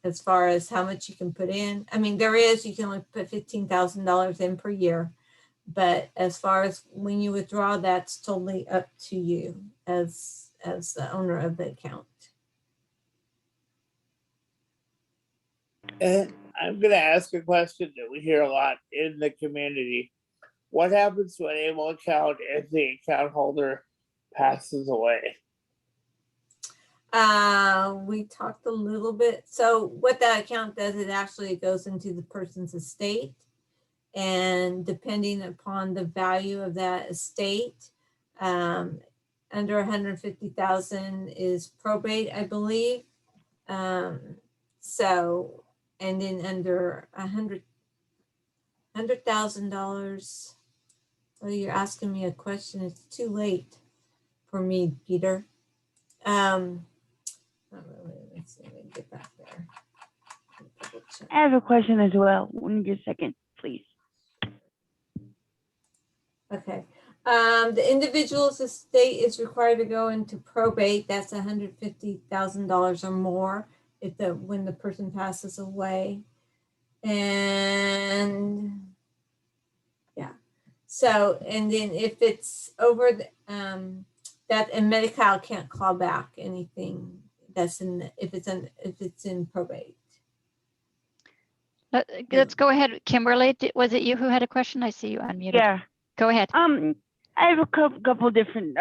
as far as how much you can put in. I mean, there is, you can only put $15,000 in per year, but as far as when you withdraw, that's totally up to you as the owner of the account. And I'm going to ask a question that we hear a lot in the community. What happens to an ABLE account if the account holder passes away? We talked a little bit. So what that account does, it actually goes into the person's estate, and depending upon the value of that estate, under 150,000 is probate, I believe. So, and then under $100,000. Oh, you're asking me a question. It's too late for me, Peter. Let's see, let me get back there. I have a question as well. One just second, please. Okay. The individual's estate is required to go into probate. That's $150,000 or more when the person passes away. And yeah. So, and then if it's over that, and Medi-Cal can't claw back anything that's if it's in probate. Let's go ahead. Kimberly, was it you who had a question? I see you unmuted. Yeah. Go ahead. I have a couple different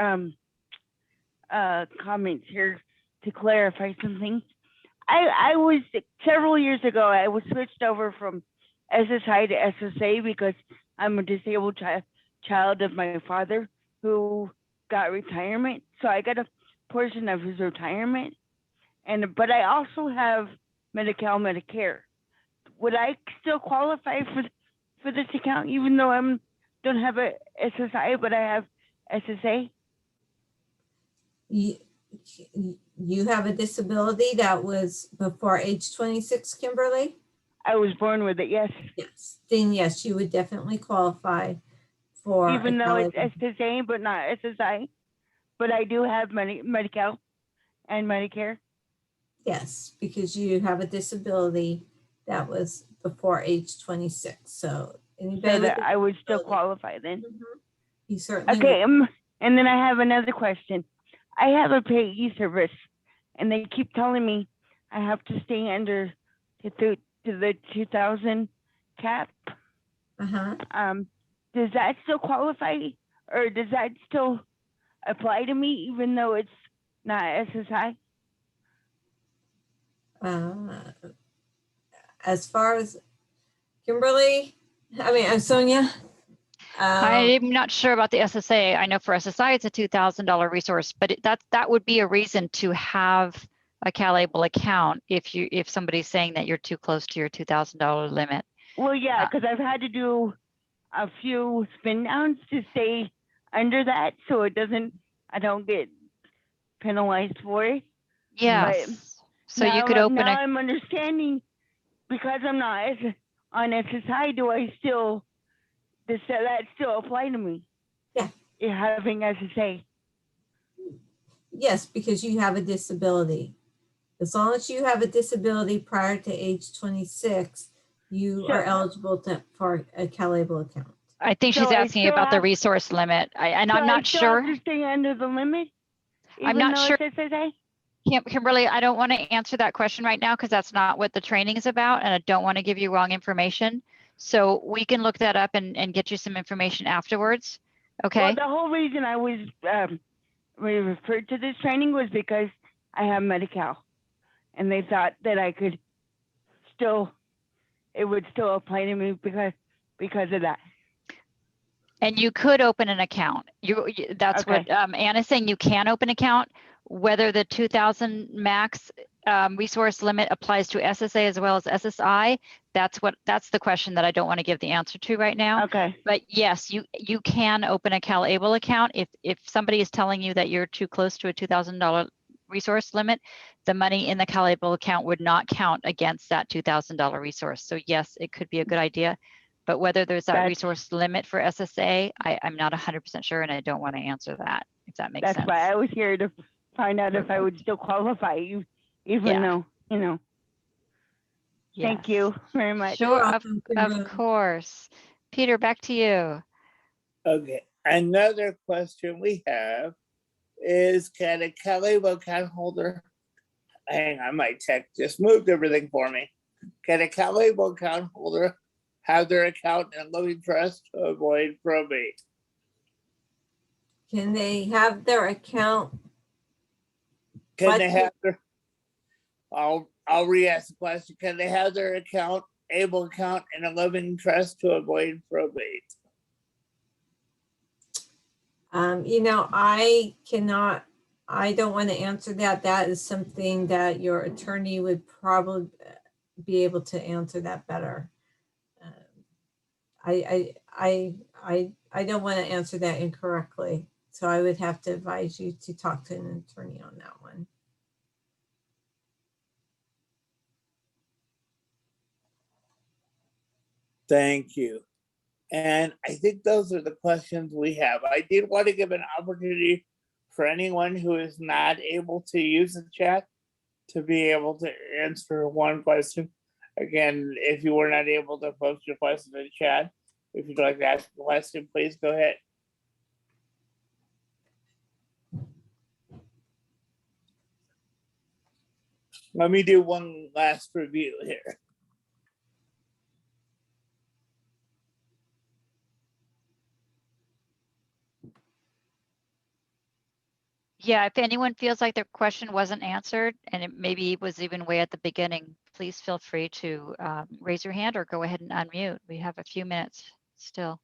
comments here to clarify something. I was, several years ago, I was switched over from SSI to SSA because I'm a disabled child of my father who got retirement. So I got a portion of his retirement. But I also have Medi-Cal Medicare. Would I still qualify for this account even though I don't have a SSI, but I have SSA? You have a disability that was before age 26, Kimberly? I was born with it, yes. Yes. Then yes, you would definitely qualify for Even though it's CalABLE. SSA, but not SSI. But I do have Medi-Cal and Medicare. Yes, because you have a disability that was before age 26. So anybody So with that a I would still disability, qualify then. you certainly Okay, would. and then I have another question. I have a payee service, and they keep telling me I have to stay under to the 2,000 cap. Does that still qualify, or does that still apply to me, even though it's not SSI? As far as Kimberly, Sonia. I'm not sure about the SSA. I know for SSI, it's a $2,000 resource, but that would be a reason to have a CalABLE account if somebody's saying that you're too close to your $2,000 limit. Well, yeah, because I've had to do a few spin downs to stay under that, so I don't get penalized for it. Yes. But so you could open now I'm understanding, because I'm not on SSI, does that still apply to me? Yeah. Having SSA. Yes, because you have a disability. As long as you have a disability prior to age 26, you are eligible for a CalABLE account. I think she's asking about the resource limit. I'm not sure. Have to stay under the limit? I'm not sure. It's SSA? Kimberly, I don't want to answer that question right now because that's not what the training is about, and I don't want to give you wrong information. So we can look that up and get you some information afterwards. Okay. Well, the whole reason I was referred to this training was because I have Medi-Cal, and they thought that it would still apply to me because of that. And you could open an account. That's okay. What Anne is saying. You can open an account. Whether the 2,000 max resource limit applies to SSA as well as SSI, that's the question that I don't want to give the answer to right now. Okay. But yes, you can open a CalABLE account if somebody is telling you that you're too close to a $2,000 resource limit. The money in the CalABLE account would not count against that $2,000 resource. So yes, it could be a good idea. But whether there's that resource limit for SSA, I'm not 100% sure, and I don't want to answer that, if that makes sense. That's why I was here to find out if I would still qualify, even though, Yes. Thank you very much. Sure, of course. Peter, back to you. Okay, another question we have is, can a CalABLE account holder, hang on, my tech just moved everything for me. Can a CalABLE account holder have their account in a living trust to avoid probate? Can they have their account? Can they have their, I'll re-ask the question. Can they have their ABLE account in a living trust to avoid probate? I don't want to answer that. That is something that your attorney would probably be able to answer that better. I don't want to answer that incorrectly. So I would have to advise you to talk to an attorney on that one. Thank you. And I think those are the questions we have. I did want to give an opportunity for anyone who is not able to use the chat to be able to answer one question. Again, if you were not able to post your question in the chat, if you'd like to ask a question, please go ahead. Let me do one last review here. Yeah, if anyone feels like their question wasn't answered and it maybe was even way at the beginning, please feel free to raise your hand or go ahead and unmute. We have a few minutes still.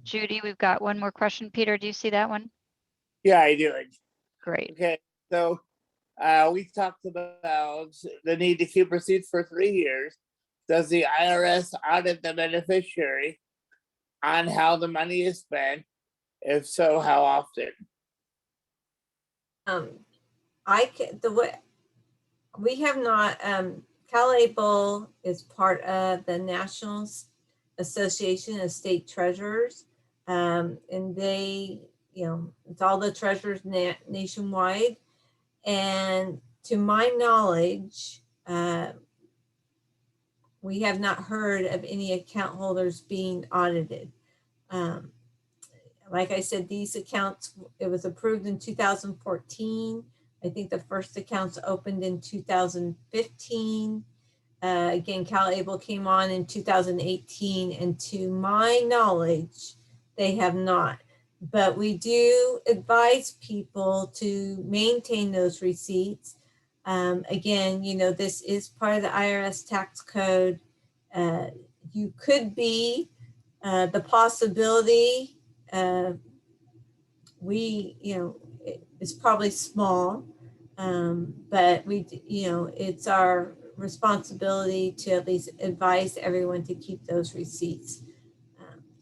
Judy, we've got one more question. Peter, do you see that one? Yeah, I do. Great. Okay, so we talked about the need to keep receipts for 3 years. Does the IRS audit the beneficiary on how the money is spent? If so, how often? We have not, CalABLE is part of the National Association of State Treasurers. And they, it's all the treasurers nationwide. And to my knowledge, we have not heard of any account holders being audited. Like I said, these accounts, it was approved in 2014. I think the first accounts opened in 2015. Again, CalABLE came on in 2018, and to my knowledge, they have not. But we do advise people to maintain those receipts. Again, this is part of the IRS tax code. You could be the possibility. It's probably small, but it's our responsibility to at least advise everyone to keep those receipts.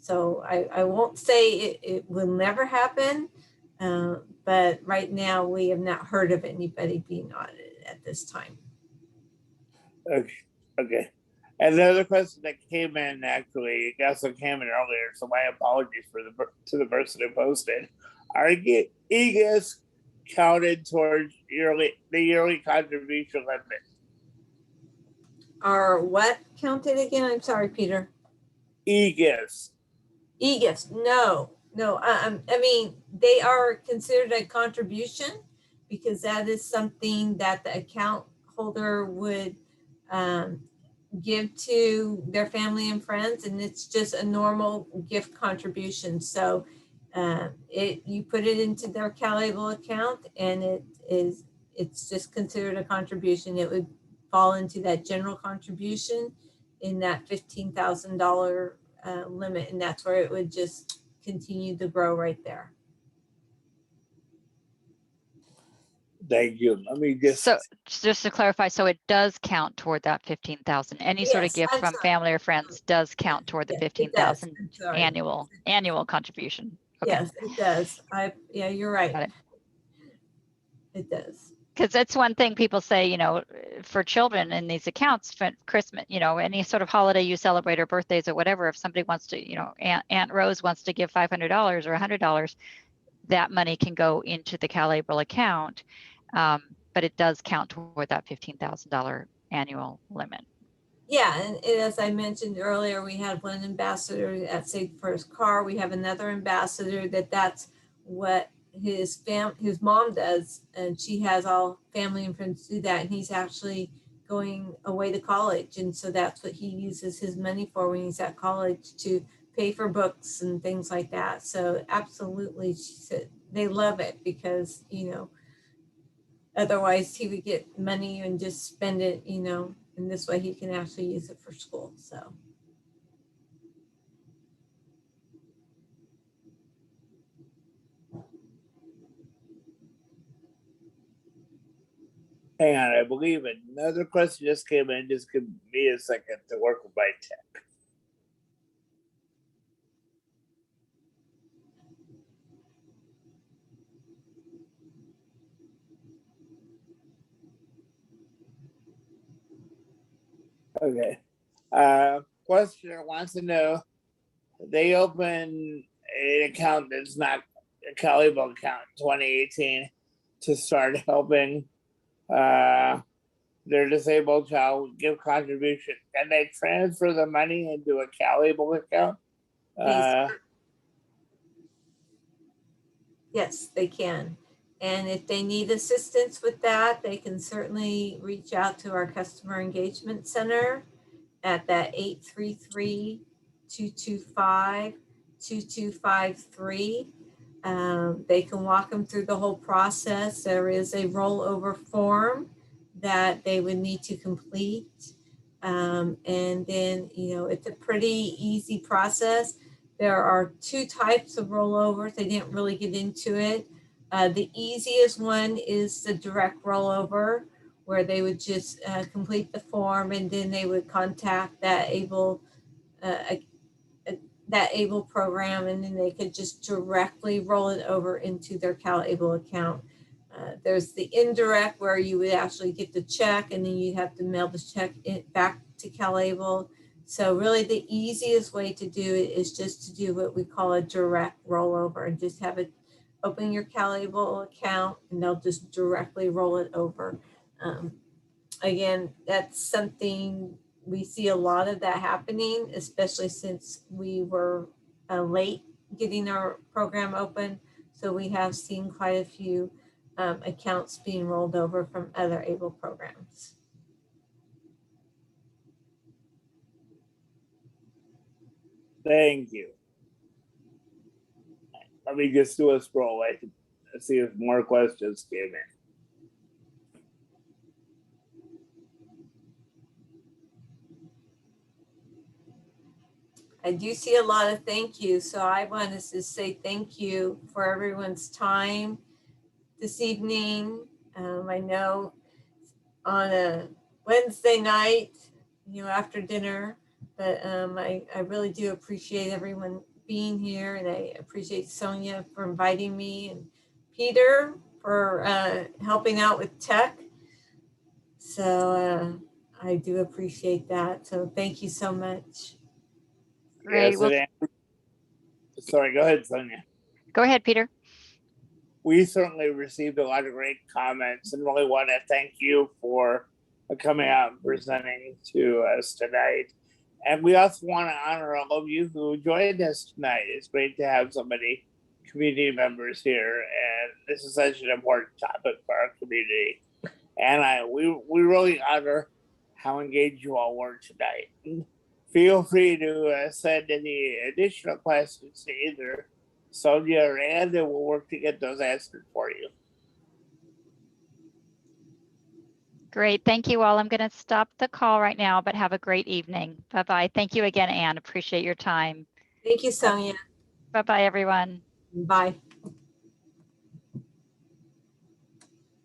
So I won't say it will never happen, but right now we have not heard of anybody being audited at this time. Okay. And the other question that came in, actually, it also came in earlier, so my apologies to the person who posted. Are e-gifts counted towards the yearly contribution limit? Are what counted again? I'm sorry, Peter. E-gifts. E-gifts, no. I mean, they are considered a contribution because that is something that the account holder would give to their family and friends, and it's just a normal gift contribution. So you put it into their CalABLE account, and it's just considered a contribution. It would fall into that general contribution in that $15,000 limit, and that's where it would just continue to grow right there. Thank you. Let me So just to clarify, so it does count toward that 15,000. Any sort of gift from family or friends does count toward the 15,000 annual contribution. Okay. Yes, it does. Yeah, you're right. Got it. It does. Because that's one thing people say, for children in these accounts, for Christmas, any sort of holiday you celebrate or birthdays or whatever, if somebody wants to, Aunt Rose wants to give $500 or $100, that money can go into the CalABLE account. But it does count toward that $15,000 annual limit. Yeah, and as I mentioned earlier, we had one ambassador that saved for his car. We have another ambassador that's what his mom does, and she has all family and friends do that, and he's actually going away to college, and so that's what he uses his money for when he's at college, to pay for books and things like that. So absolutely, she said they love it because otherwise he would get money and just spend it, and this way he can actually use it for school. So. Hang on, I believe another question just came in. Just give me a second to work with my tech. Okay. Questioner wants to know, they opened an account that's not a CalABLE account in 2018 to start helping their disabled child give contribution. Can they transfer the money into a CalABLE account? Yes, they can. And if they need assistance with that, they can certainly reach out to our Customer Engagement Center at that 833-225-9999. 2253. They can walk them through the whole process. There is a rollover form that they would need to complete. And then, it's a pretty easy process. There are two types of rollovers. They didn't really get into it. The easiest one is the direct rollover, where they would just complete the form and then they would contact that ABLE program, and then they could just directly roll it over into their CalABLE account. There's the indirect, where you would actually get the check and then you'd have to mail the check back to CalABLE. So really the easiest way to do it is just to do what we call a direct rollover, and just have it open your CalABLE account and they'll just directly roll it over. Again, that's something we see a lot of that happening, especially since we were late getting our program open. So we have seen quite a few accounts being rolled over from other ABLE programs. Thank you. Let me just do a scroll to see if more questions came in. I do see a lot of thank you. So I want to just say thank you for everyone's time this evening. I know on a Wednesday night, after dinner, but I really do appreciate everyone being here, and I appreciate Sonia for inviting me, and Peter for helping out with tech. So I do appreciate that. So thank you so much. Great. Yes, sorry, go ahead, Sonia. Go ahead, Peter. We certainly received a lot of great comments and really want to thank you for coming out and presenting to us tonight. And we also want to honor all of you who joined us tonight. It's great to have so many community members here, and this is such an important topic for our community. And we really honor how engaged you all were tonight. And feel free to send any additional questions to either Sonia or Anne, and we'll work to get those answered for you. Great. Thank you all. I'm going to stop the call right now, but have a great evening. Bye-bye. Thank you again, Anne. Appreciate your time. Thank you, Sonia. Bye-bye, everyone. Bye.